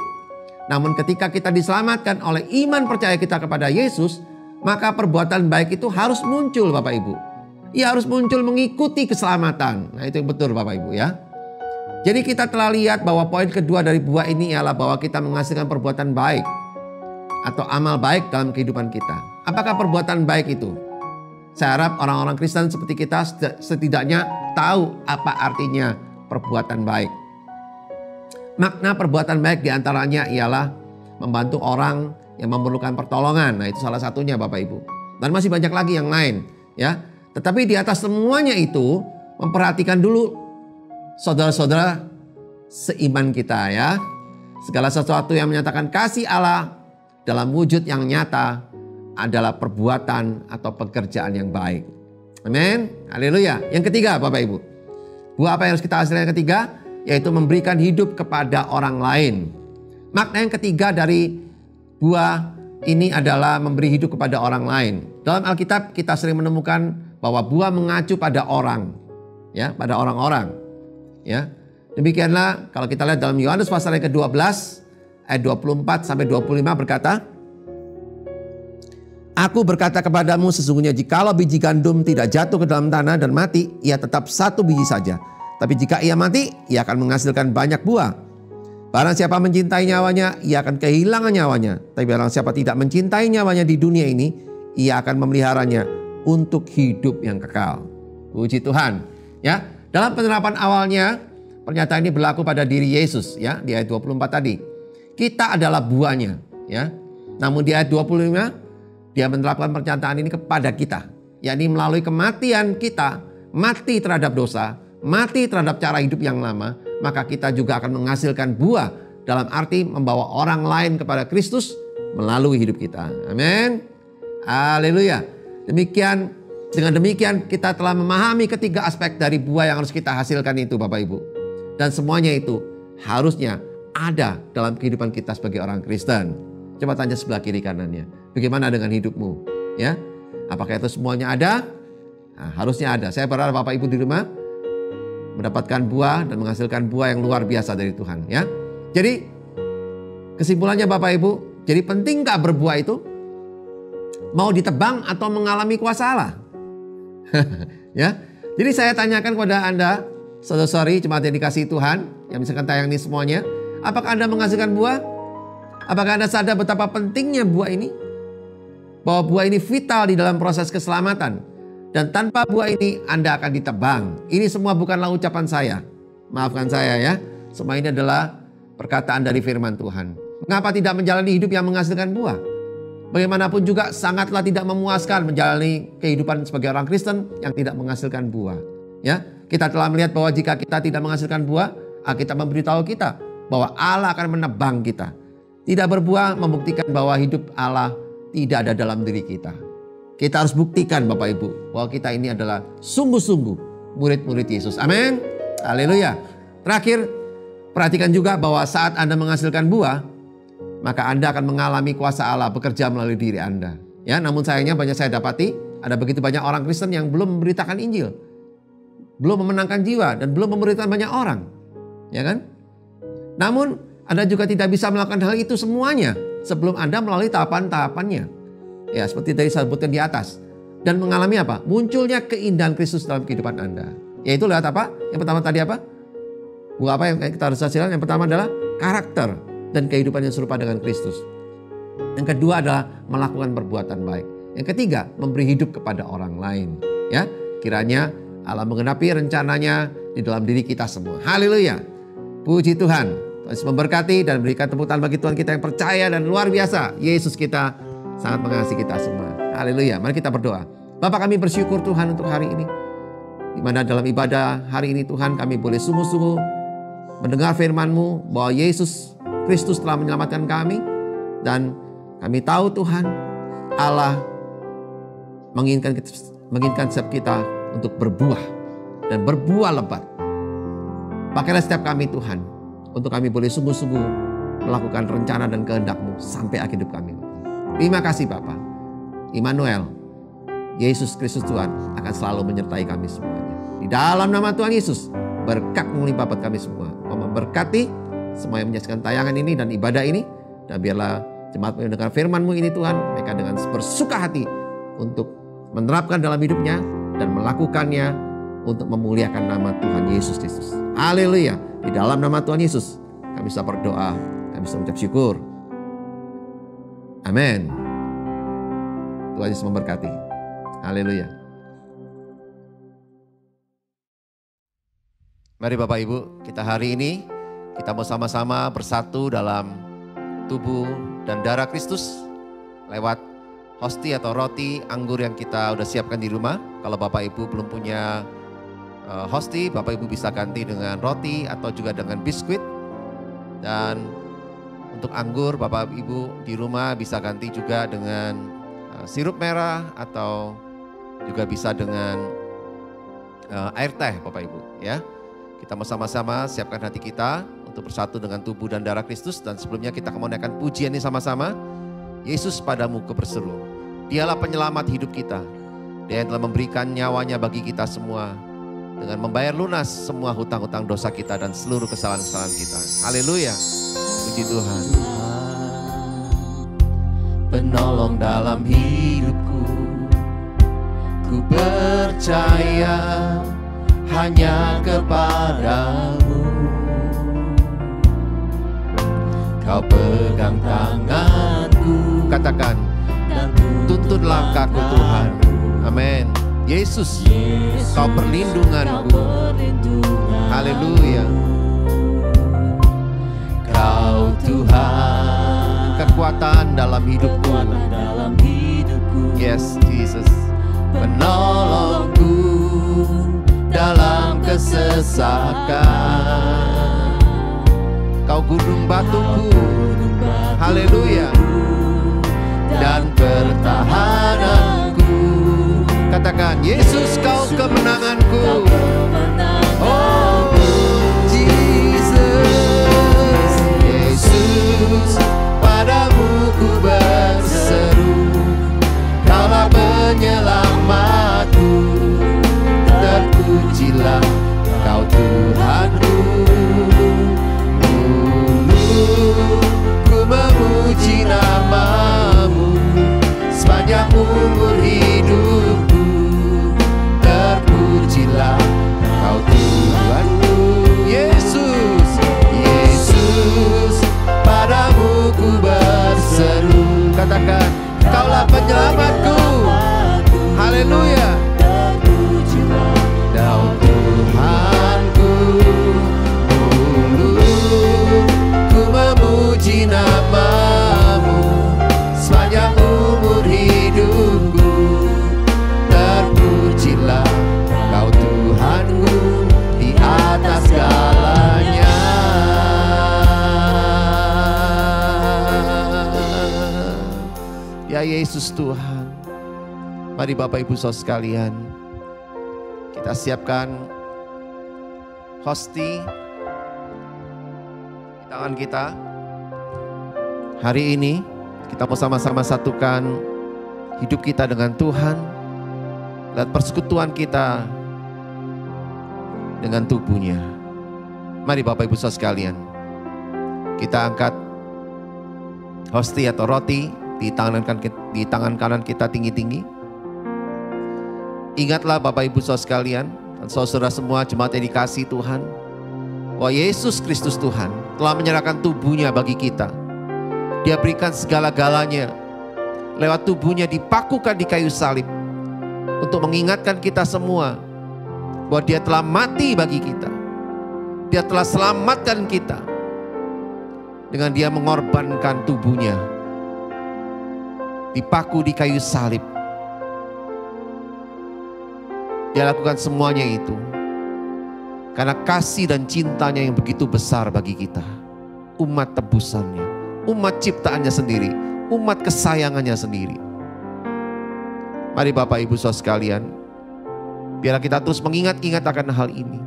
Namun ketika kita diselamatkan oleh iman percaya kita kepada Yesus, maka perbuatan baik itu harus muncul Bapak Ibu. Ia harus muncul mengikuti keselamatan. Nah itu yang betul Bapak Ibu ya. Jadi kita telah lihat bahwa poin kedua dari buah ini ialah bahwa kita menghasilkan perbuatan baik atau amal baik dalam kehidupan kita. Apakah perbuatan baik itu? Saya harap orang-orang Kristen seperti kita setidaknya tahu apa artinya perbuatan baik. Makna perbuatan baik diantaranya ialah membantu orang yang memerlukan pertolongan. Nah, itu salah satunya Bapak Ibu. Dan masih banyak lagi yang lain, ya. Tetapi di atas semuanya itu memperhatikan dulu saudara-saudara seiman kita, ya. Segala sesuatu yang menyatakan kasih Allah dalam wujud yang nyata adalah perbuatan atau pekerjaan yang baik. Amin. Haleluya. Yang ketiga Bapak Ibu. Buah apa yang harus kita hasilkan yang ketiga? Yaitu memberikan hidup kepada orang lain. Makna yang ketiga dari buah ini adalah memberi hidup kepada orang lain. Dalam Alkitab kita sering menemukan bahwa buah mengacu pada orang, ya, pada orang-orang, ya. Demikianlah kalau kita lihat dalam Yohanes pasal yang ke-12 ayat 24 sampai 25 berkata, Aku berkata kepadamu sesungguhnya jikalau biji gandum tidak jatuh ke dalam tanah dan mati, ia tetap satu biji saja. Tapi jika ia mati, ia akan menghasilkan banyak buah. Barang siapa mencintai nyawanya, ia akan kehilangan nyawanya. Tapi barang siapa tidak mencintai nyawanya di dunia ini, ia akan memeliharanya untuk hidup yang kekal. Puji Tuhan. Ya, dalam penerapan awalnya, pernyataan ini berlaku pada diri Yesus, ya, di ayat 24 tadi. Kita adalah buahnya, ya. Namun di ayat 25, dia menerapkan pernyataan ini kepada kita, yakni melalui kematian kita, mati terhadap dosa, mati terhadap cara hidup yang lama, maka kita juga akan menghasilkan buah dalam arti membawa orang lain kepada Kristus melalui hidup kita. Amin. Haleluya. Dengan demikian kita telah memahami ketiga aspek dari buah yang harus kita hasilkan itu Bapak Ibu. Dan semuanya itu harusnya ada dalam kehidupan kita sebagai orang Kristen. Coba tanya sebelah kiri kanannya, bagaimana dengan hidupmu? Ya, apakah itu semuanya ada? Nah, harusnya ada. Saya berharap Bapak Ibu di rumah mendapatkan buah dan menghasilkan buah yang luar biasa dari Tuhan. Ya, jadi kesimpulannya Bapak Ibu, jadi penting gak berbuah itu? Mau ditebang atau mengalami kuasa Allah? Ya, jadi saya tanyakan kepada Anda, saudara-saudari jemaat yang dikasihi Tuhan, yang misalkan tayang ini semuanya, apakah Anda menghasilkan buah? Apakah Anda sadar betapa pentingnya buah ini? Bahwa buah ini vital di dalam proses keselamatan. Dan tanpa buah ini Anda akan ditebang. Ini semua bukanlah ucapan saya. Maafkan saya ya. Semua ini adalah perkataan dari firman Tuhan. Mengapa tidak menjalani hidup yang menghasilkan buah? Bagaimanapun juga sangatlah tidak memuaskan menjalani kehidupan sebagai orang Kristen yang tidak menghasilkan buah. Ya, kita telah melihat bahwa jika kita tidak menghasilkan buah, Alkitab memberitahu kita bahwa Allah akan menebang kita. Tidak berbuah membuktikan bahwa hidup Allah tidak ada dalam diri kita. Kita harus buktikan Bapak Ibu bahwa kita ini adalah sungguh-sungguh murid-murid Yesus. Amin. Haleluya. Terakhir, perhatikan juga bahwa saat Anda menghasilkan buah, maka Anda akan mengalami kuasa Allah bekerja melalui diri Anda. Ya, namun sayangnya banyak saya dapati ada begitu banyak orang Kristen yang belum memberitakan Injil, belum memenangkan jiwa dan belum memberitakan banyak orang. Ya kan? Namun Anda juga tidak bisa melakukan hal itu semuanya sebelum Anda melalui tahapan-tahapannya. Ya, seperti tadi saya sebutkan di atas. Dan mengalami apa? Munculnya keindahan Kristus dalam kehidupan Anda. Yaitu lewat apa? Yang pertama tadi apa? Buah apa yang kita harus hasilkan? Yang pertama adalah karakter dan kehidupan yang serupa dengan Kristus. Yang kedua adalah melakukan perbuatan baik. Yang ketiga, memberi hidup kepada orang lain. Ya, kiranya Allah menggenapi rencananya di dalam diri kita semua. Haleluya. Puji Tuhan. Tuhan memberkati dan berikan tepuk tangan bagi Tuhan kita yang percaya dan luar biasa. Yesus kita sangat mengasihi kita semua. Haleluya. Mari kita berdoa. Bapa, kami bersyukur Tuhan untuk hari ini. Di mana dalam ibadah hari ini Tuhan kami boleh sungguh-sungguh mendengar firman-Mu bahwa Yesus Kristus telah menyelamatkan kami. Dan kami tahu Tuhan Allah menginginkan setiap kita untuk berbuah dan berbuah lebat. Pakailah setiap kami Tuhan, untuk kami boleh sungguh-sungguh melakukan rencana dan kehendak-Mu sampai akhir hidup kami. Terima kasih Bapa. Immanuel, Yesus Kristus Tuhan akan selalu menyertai kami semuanya. Di dalam nama Tuhan Yesus, berkat melimpah buat kami semua. Memberkati semua yang menyaksikan tayangan ini dan ibadah ini. Dan biarlah jemaat mendengar firman-Mu ini Tuhan, mereka dengan bersuka hati untuk menerapkan dalam hidupnya dan melakukannya untuk memuliakan nama Tuhan Yesus Kristus. Haleluya. Di dalam nama Tuhan Yesus kami bisa berdoa, kami bisa mengucap syukur. Amin. Tuhan Yesus memberkati. Haleluya. Mari Bapak Ibu, kita hari ini kita mau sama-sama bersatu dalam tubuh dan darah Kristus lewat hosti atau roti anggur yang kita udah siapkan di rumah. Kalau Bapak Ibu belum punya hosti, Bapak Ibu bisa ganti dengan roti atau juga dengan biskuit. Dan untuk anggur, Bapak Ibu di rumah bisa ganti juga dengan sirup merah atau juga bisa dengan air teh Bapak Ibu ya. Kita mau sama-sama siapkan hati kita untuk bersatu dengan tubuh dan darah Kristus. Dan sebelumnya kita mau naikkan pujian ini sama-sama. Yesus padamu ku berseru, Dialah penyelamat hidup kita. Dia yang telah memberikan nyawanya bagi kita semua, dengan membayar lunas semua hutang-hutang dosa kita dan seluruh kesalahan-kesalahan kita. Haleluya. Puji Tuhan. Penolong dalam hidupku, ku percaya hanya kepadamu. Kau pegang tanganku, katakan, dan tuntun langkahku Tuhan. Amin. Yesus, Kau perlindunganku. Haleluya. Kau Tuhan, kekuatan dalam hidupku. Yes, Jesus. Penolongku dalam kesesakan. Kau gunung batuku. Haleluya. Dan pertahananku. Katakan, Yesus Kau kemenanganku. Oh Jesus, Yesus padamu ku berseru, Kaulah penyelamatku. Terpujilah Kau Tuhanku. Dulu ku memuji nama-Mu sepanjang umur hidupku. Terpujilah Kau Tuhanku. Yesus, Yesus padamu ku berseru. Katakan, Kaulah penyelamatku. Haleluya. Kau Tuhanku. Dulu ku memuji nama-Mu sepanjang umur hidupku. Terpujilah Kau Tuhanku di atas segalanya. Ya Yesus Tuhan. Mari Bapak Ibu Saudara sekalian, kita siapkan hosti di tangan kita. Hari ini kita mau sama-sama satukan hidup kita dengan Tuhan, dan persekutuan kita dengan tubuhnya. Mari Bapak Ibu Saudara sekalian, kita angkat hosti atau roti di tangan kanan kita tinggi-tinggi. Ingatlah Bapak Ibu Saudara sekalian, dan saudara semua jemaat yang dikasihi Tuhan, bahwa Yesus Kristus Tuhan telah menyerahkan tubuhnya bagi kita. Dia berikan segala-galanya lewat tubuhnya dipakukan di kayu salib untuk mengingatkan kita semua bahwa Dia telah mati bagi kita. Dia telah selamatkan kita dengan Dia mengorbankan tubuhnya dipaku di kayu salib. Dia lakukan semuanya itu karena kasih dan cintanya yang begitu besar bagi kita. Umat tebusannya, umat ciptaannya sendiri, umat kesayangannya sendiri. Mari Bapak Ibu Saudara sekalian, biarlah kita terus mengingat-ingat akan hal ini.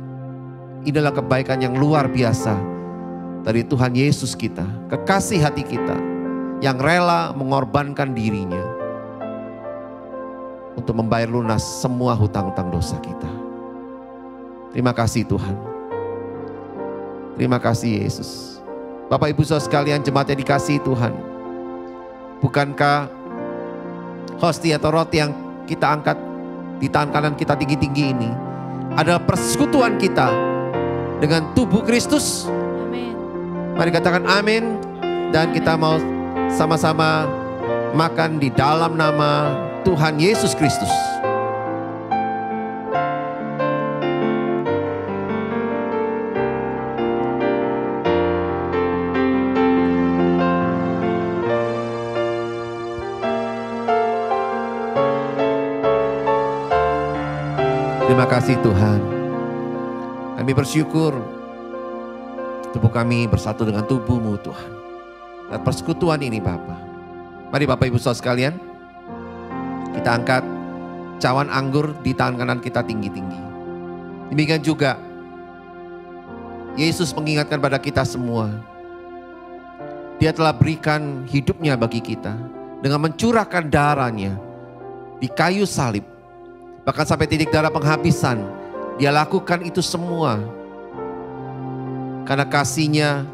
Inilah kebaikan yang luar biasa dari Tuhan Yesus kita, kekasih hati kita yang rela mengorbankan dirinya untuk membayar lunas semua hutang-hutang dosa kita. Terima kasih Tuhan. Terima kasih Yesus. Bapak Ibu Saudara sekalian, jemaat yang dikasihi Tuhan, bukankah hosti atau roti yang kita angkat di tangan kanan kita tinggi-tinggi ini adalah persekutuan kita dengan tubuh Kristus. Amin. Mari katakan amin. Dan kita mau sama-sama makan di dalam nama Tuhan Yesus Kristus. Terima kasih Tuhan. Kami bersyukur tubuh kami bersatu dengan tubuh-Mu Tuhan. Dan persekutuan ini Bapa. Mari Bapak Ibu Saudara sekalian, kita angkat cawan anggur di tangan kanan kita tinggi-tinggi. Demikian juga Yesus mengingatkan pada kita semua. Dia telah berikan hidupnya bagi kita dengan mencurahkan darahnya di kayu salib. Bahkan sampai titik darah penghabisan, Dia lakukan itu semua karena kasih-Nya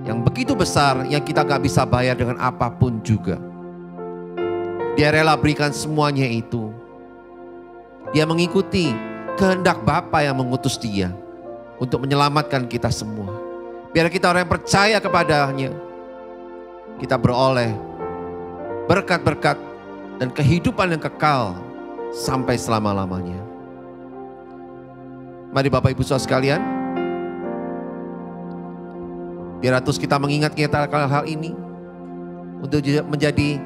yang begitu besar yang kita gak bisa bayar dengan apapun juga. Dia rela berikan semuanya itu. Dia mengikuti kehendak Bapa yang mengutus Dia untuk menyelamatkan kita semua. Biar kita orang yang percaya kepadanya, kita beroleh berkat-berkat dan kehidupan yang kekal sampai selama-lamanya. Mari Bapak Ibu Saudara sekalian, biar terus kita mengingat kita hal ini untuk menjadi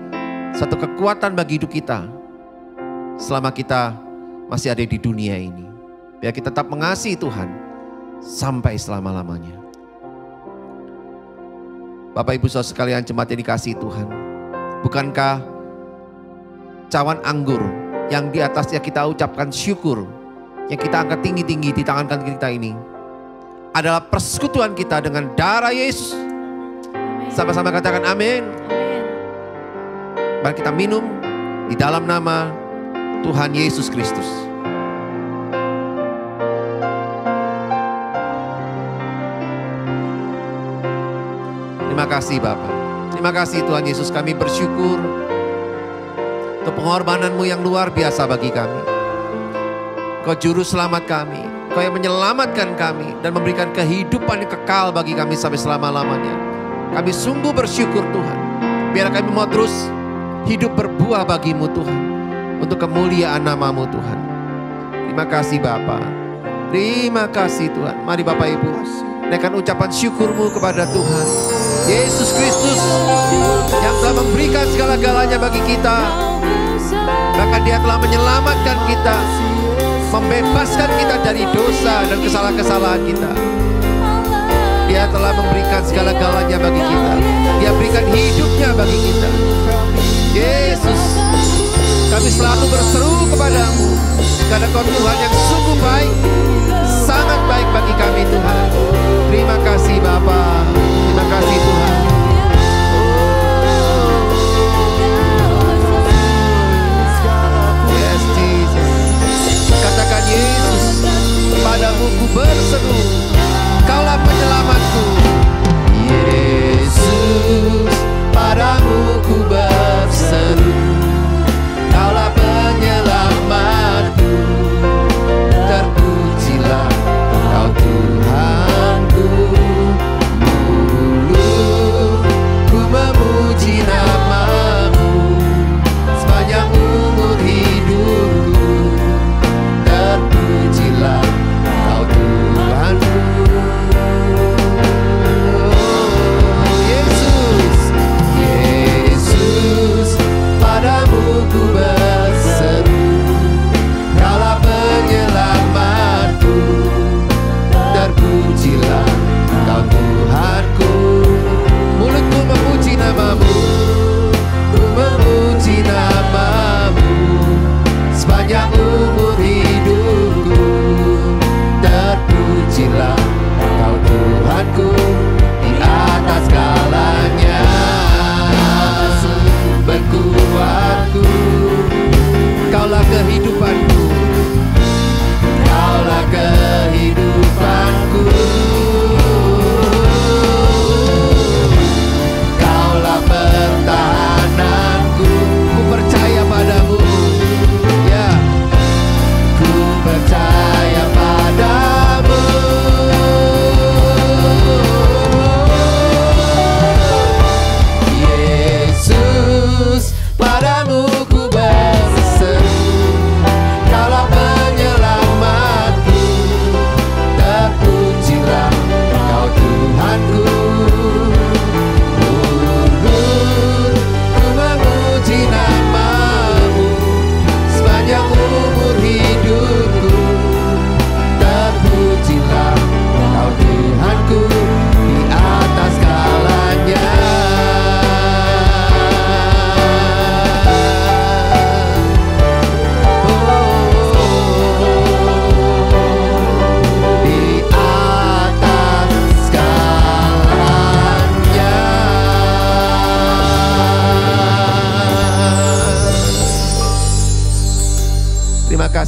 satu kekuatan bagi hidup kita selama kita masih ada di dunia ini. Biar kita tetap mengasihi Tuhan sampai selama-lamanya. Bapak Ibu Saudara sekalian, jemaat yang dikasihi Tuhan, bukankah cawan anggur yang di atasnya kita ucapkan syukur, yang kita angkat tinggi-tinggi di tangan kanan kita ini adalah persekutuan kita dengan darah Yesus. Sama-sama katakan amin. Mari kita minum di dalam nama Tuhan Yesus Kristus. Terima kasih Bapa. Terima kasih Tuhan Yesus, kami bersyukur untuk pengorbanan-Mu yang luar biasa bagi kami. Kau juru selamat kami, Kau yang menyelamatkan kami dan memberikan kehidupan yang kekal bagi kami sampai selama-lamanya. Kami sungguh bersyukur Tuhan. Biar kami mau terus hidup berbuah bagi-Mu Tuhan, untuk kemuliaan nama-Mu Tuhan. Terima kasih Bapa. Terima kasih Tuhan. Mari Bapak Ibu naikkan ucapan syukur-Mu kepada Tuhan Yesus Kristus yang telah memberikan segala-galanya bagi kita. Bahkan Dia telah menyelamatkan kita, membebaskan kita dari dosa dan kesalahan-kesalahan kita. Dia telah memberikan segala-galanya bagi kita. Dia berikan hidupnya bagi kita. Yesus, kami selalu berseru kepadamu karena Kau Tuhan yang sungguh baik, sangat baik bagi kami Tuhan. Terima kasih Bapa. Terima kasih Tuhan. Yes Jesus. Katakan Yesus, padamu ku berseru, Kaulah penyelamatku. Yesus, padamu ku berseru, Kaulah penyelamatku. Terpujilah Kau Tuhanku, dulu ku memuji nama-Mu sepanjang umur hidupku. Terpujilah Kau Tuhanku. Oh, Yesus, Yesus,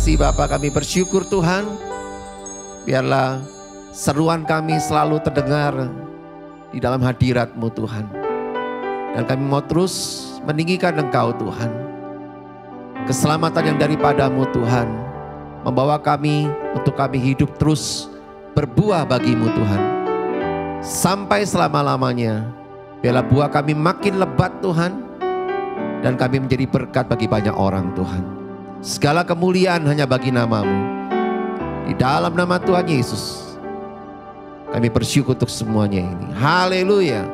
kasih Bapa, kami bersyukur Tuhan. Biarlah seruan kami selalu terdengar di dalam hadirat-Mu Tuhan. Dan kami mau terus meninggikan Engkau Tuhan. Keselamatan yang daripada-Mu Tuhan membawa kami untuk kami hidup terus berbuah bagi-Mu Tuhan. Sampai selama-lamanya. Biarlah buah kami makin lebat Tuhan. Dan kami menjadi berkat bagi banyak orang Tuhan. Segala kemuliaan hanya bagi nama-Mu. Di dalam nama Tuhan Yesus kami bersyukur untuk semuanya ini. Haleluya.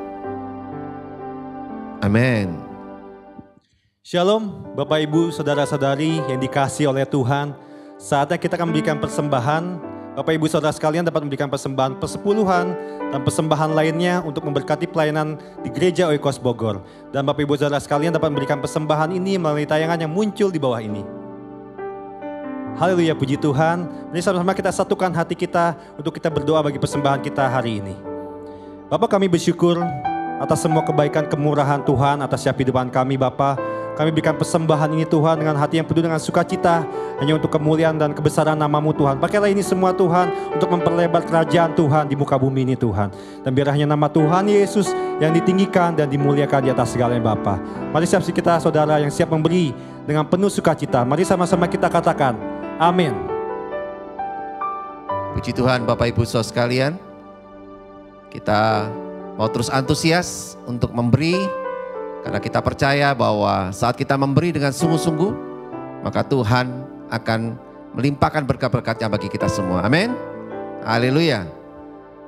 Amin. Shalom Bapak Ibu Saudara-saudari yang dikasihi oleh Tuhan. Saatnya kita akan memberikan persembahan. Bapak Ibu Saudara sekalian dapat memberikan persembahan persepuluhan dan persembahan lainnya untuk memberkati pelayanan di Gereja Oikos Bogor. Dan Bapak Ibu Saudara sekalian dapat memberikan persembahan ini melalui tayangan yang muncul di bawah ini. Haleluya, puji Tuhan. Mari sama-sama kita satukan hati kita untuk kita berdoa bagi persembahan kita hari ini. Bapak, kami bersyukur atas semua kebaikan kemurahan Tuhan atas setiap kehidupan kami Bapak. Kami berikan persembahan ini Tuhan dengan hati yang penuh dengan sukacita. Hanya untuk kemuliaan dan kebesaran nama-Mu Tuhan. Pakailah ini semua Tuhan untuk memperlebar kerajaan Tuhan di muka bumi ini Tuhan. Dan biar hanya nama Tuhan Yesus yang ditinggikan dan dimuliakan di atas segalanya Bapa. Mari siap kita saudara yang siap memberi dengan penuh sukacita. Mari sama-sama kita katakan amin. Puji Tuhan Bapak Ibu Saudara sekalian. Kita mau terus antusias untuk memberi. Karena kita percaya bahwa saat kita memberi dengan sungguh-sungguh, maka Tuhan akan melimpahkan berkat-berkat-Nya bagi kita semua. Amin. Haleluya.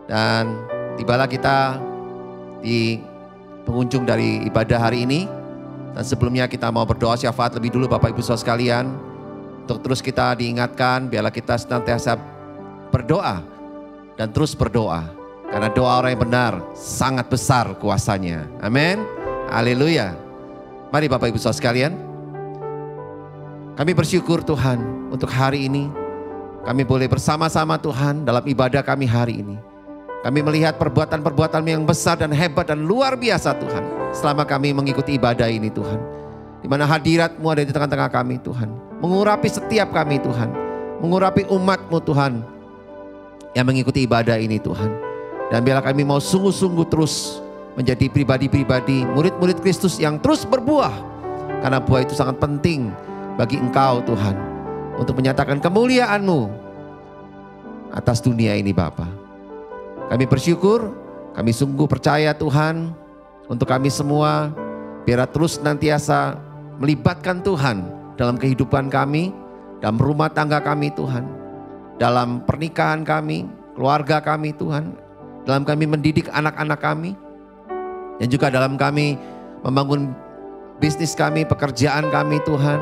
Dan tibalah kita di penghujung dari ibadah hari ini. Dan sebelumnya kita mau berdoa syafaat lebih dulu Bapak Ibu Saudara sekalian. Untuk terus kita diingatkan, biarlah kita senantiasa berdoa dan terus berdoa. Karena doa orang yang benar sangat besar kuasanya. Amin. Haleluya. Mari Bapak Ibu Saudara sekalian. Kami bersyukur Tuhan untuk hari ini. Kami boleh bersama-sama Tuhan dalam ibadah kami hari ini. Kami melihat perbuatan-perbuatan yang besar dan hebat dan luar biasa Tuhan. Selama kami mengikuti ibadah ini Tuhan. Di mana hadirat-Mu ada di tengah-tengah kami Tuhan. Mengurapi setiap kami Tuhan. Mengurapi umat-Mu Tuhan. Yang mengikuti ibadah ini Tuhan. Dan biarlah kami mau sungguh-sungguh terus menjadi pribadi-pribadi murid-murid Kristus yang terus berbuah. Karena buah itu sangat penting bagi Engkau Tuhan. Untuk menyatakan kemuliaan-Mu atas dunia ini Bapa. Kami bersyukur, kami sungguh percaya Tuhan. Untuk kami semua, biar terus nantiasa melibatkan Tuhan dalam kehidupan kami, dalam rumah tangga kami Tuhan. Dalam pernikahan kami, keluarga kami Tuhan. Dalam kami mendidik anak-anak kami. Dan juga dalam kami membangun bisnis kami, pekerjaan kami Tuhan.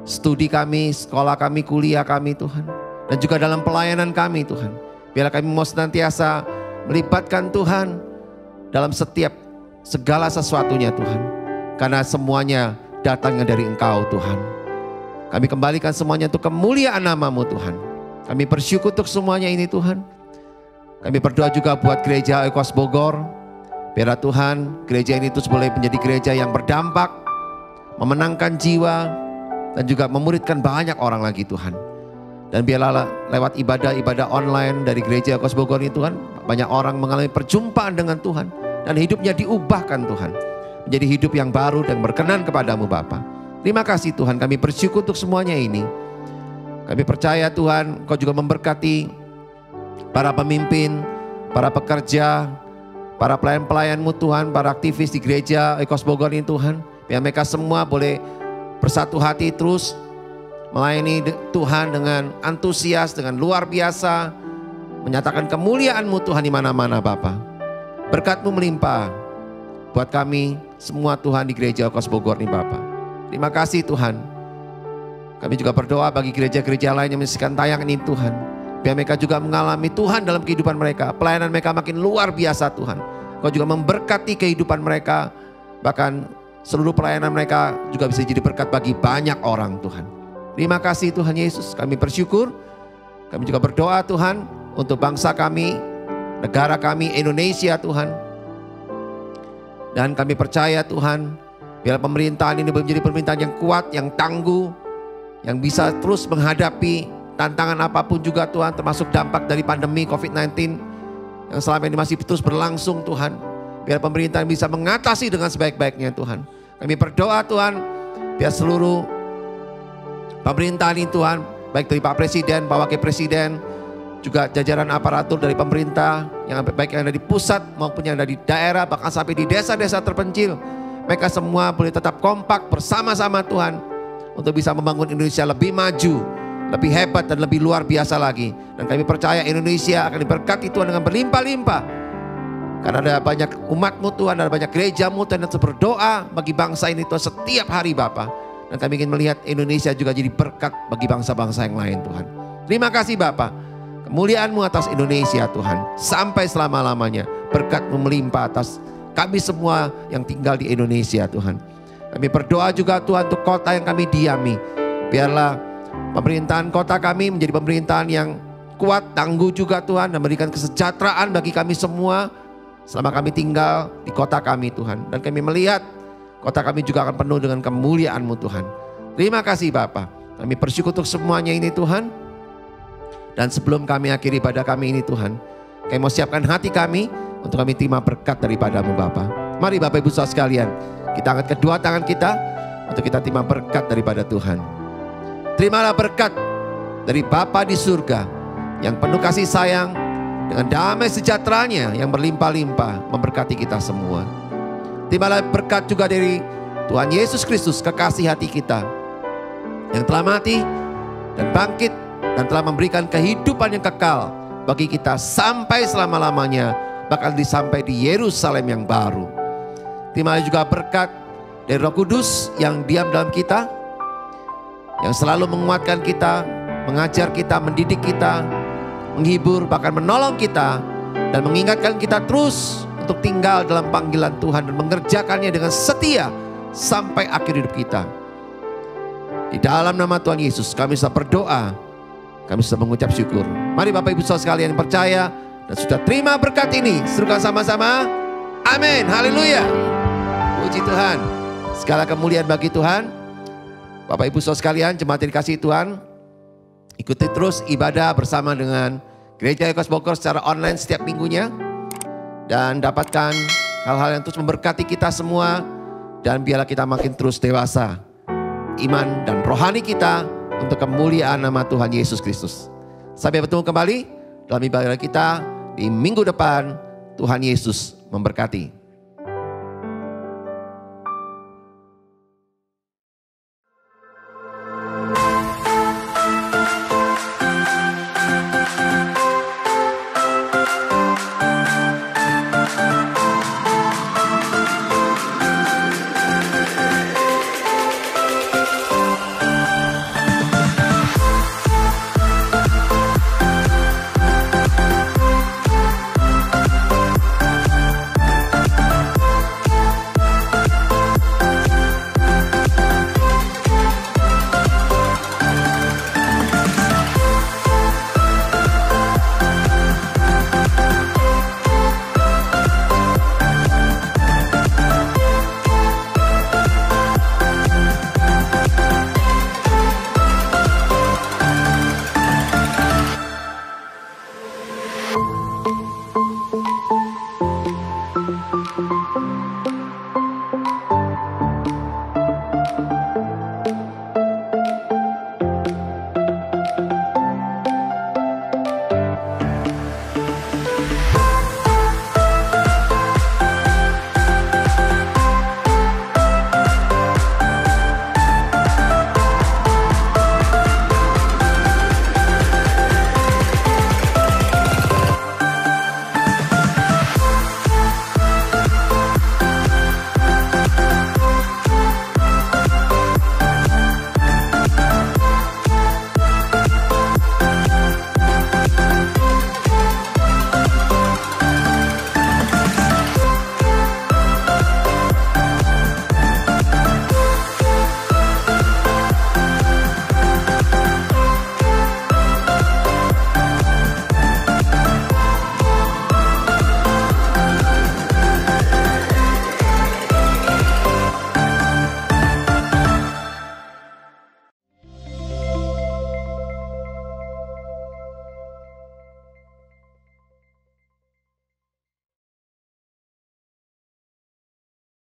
Studi kami, sekolah kami, kuliah kami Tuhan. Dan juga dalam pelayanan kami Tuhan. Biarlah kami mau senantiasa melibatkan Tuhan dalam setiap segala sesuatunya Tuhan. Karena semuanya datangnya dari Engkau Tuhan. Kami kembalikan semuanya untuk kemuliaan nama-Mu Tuhan. Kami bersyukur untuk semuanya ini Tuhan. Kami berdoa juga buat gereja Oikos Bogor. Biarlah Tuhan gereja ini terus boleh menjadi gereja yang berdampak, memenangkan jiwa, dan juga memuridkan banyak orang lagi Tuhan. Dan biarlah lewat ibadah-ibadah online dari gereja Oikos Bogor ini Tuhan, banyak orang mengalami perjumpaan dengan Tuhan. Dan hidupnya diubahkan Tuhan, menjadi hidup yang baru dan berkenan kepadamu Bapa. Terima kasih Tuhan, kami bersyukur untuk semuanya ini. Kami percaya Tuhan, Kau juga memberkati para pemimpin, para pekerja, para pelayan-pelayan-Mu Tuhan, para aktivis di gereja Oikos Bogor ini Tuhan. Biar mereka semua boleh bersatu hati terus melayani Tuhan dengan antusias, dengan luar biasa. Menyatakan kemuliaan-Mu Tuhan di mana-mana Bapa. Berkat-Mu melimpah buat kami semua Tuhan di gereja Oikos Bogor ini Bapa. Terima kasih Tuhan. Kami juga berdoa bagi gereja-gereja lain yang menyaksikan tayangan ini Tuhan. Biar mereka juga mengalami Tuhan dalam kehidupan mereka. Pelayanan mereka makin luar biasa Tuhan. Kau juga memberkati kehidupan mereka. Bahkan seluruh pelayanan mereka juga bisa jadi berkat bagi banyak orang Tuhan. Terima kasih Tuhan Yesus. Kami bersyukur. Kami juga berdoa Tuhan untuk bangsa kami, negara kami Indonesia Tuhan. Dan kami percaya Tuhan, biar pemerintahan ini menjadi pemerintahan yang kuat, yang tangguh. yang bisa terus menghadapi tantangan apapun juga Tuhan, termasuk dampak dari pandemi COVID-19 yang selama ini masih terus berlangsung Tuhan. Biar pemerintah bisa mengatasi dengan sebaik-baiknya Tuhan. Kami berdoa Tuhan, biar seluruh pemerintahan ini Tuhan, baik dari Pak Presiden, Pak Wakil Presiden, juga jajaran aparatur dari pemerintah, yang baik yang ada di pusat maupun yang ada di daerah, bahkan sampai di desa-desa terpencil. Mereka semua boleh tetap kompak bersama-sama Tuhan, untuk bisa membangun Indonesia lebih maju, lebih hebat dan lebih luar biasa lagi. Dan kami percaya Indonesia akan diberkati Tuhan dengan berlimpah-limpah. Karena ada banyak umat-Mu Tuhan, ada banyak gereja-Mu Tuhan yang berdoa bagi bangsa ini Tuhan setiap hari Bapa. Dan kami ingin melihat Indonesia juga jadi berkat bagi bangsa-bangsa yang lain Tuhan. Terima kasih Bapa. Kemuliaan-Mu atas Indonesia Tuhan, sampai selama-lamanya. Berkat-Mu melimpah atas kami semua yang tinggal di Indonesia Tuhan. Kami berdoa juga Tuhan untuk kota yang kami diami. Biarlah pemerintahan kota kami menjadi pemerintahan yang kuat, tangguh juga Tuhan, dan memberikan kesejahteraan bagi kami semua selama kami tinggal di kota kami Tuhan. Dan kami melihat kota kami juga akan penuh dengan kemuliaan-Mu Tuhan. Terima kasih Bapa. Kami bersyukur untuk semuanya ini Tuhan. Dan sebelum kami akhiri ibadah kami ini Tuhan, kami mau siapkan hati kami untuk kami terima berkat daripada-Mu Bapa. Mari Bapak Ibu Saudara sekalian, kita angkat kedua tangan kita untuk kita terima berkat daripada Tuhan. Terimalah berkat dari Bapa di surga yang penuh kasih sayang, dengan damai sejahteranya yang berlimpah-limpah memberkati kita semua. Terimalah berkat juga dari Tuhan Yesus Kristus, kekasih hati kita, yang telah mati dan bangkit dan telah memberikan kehidupan yang kekal bagi kita sampai selama-lamanya, bahkan sampai di Yerusalem yang baru. Terimalah juga berkat dari Roh Kudus yang diam dalam kita, yang selalu menguatkan kita, mengajar kita, mendidik kita, menghibur, bahkan menolong kita, dan mengingatkan kita terus untuk tinggal dalam panggilan Tuhan dan mengerjakannya dengan setia sampai akhir hidup kita. Di dalam nama Tuhan Yesus kami sudah berdoa, kami sudah mengucap syukur. Mari Bapak Ibu Saudara sekalian yang percaya dan sudah terima berkat ini, serukan sama-sama. Amin, haleluya. Puji Tuhan. Segala kemuliaan bagi Tuhan. Bapak Ibu Saudara sekalian, jemaat yang dikasihi Tuhan, ikuti terus ibadah bersama dengan Gereja Ekos Bogor secara online setiap minggunya, dan dapatkan hal-hal yang terus memberkati kita semua, dan biarlah kita makin terus dewasa iman dan rohani kita untuk kemuliaan nama Tuhan Yesus Kristus. Sampai bertemu kembali dalam ibadah kita di minggu depan. Tuhan Yesus memberkati.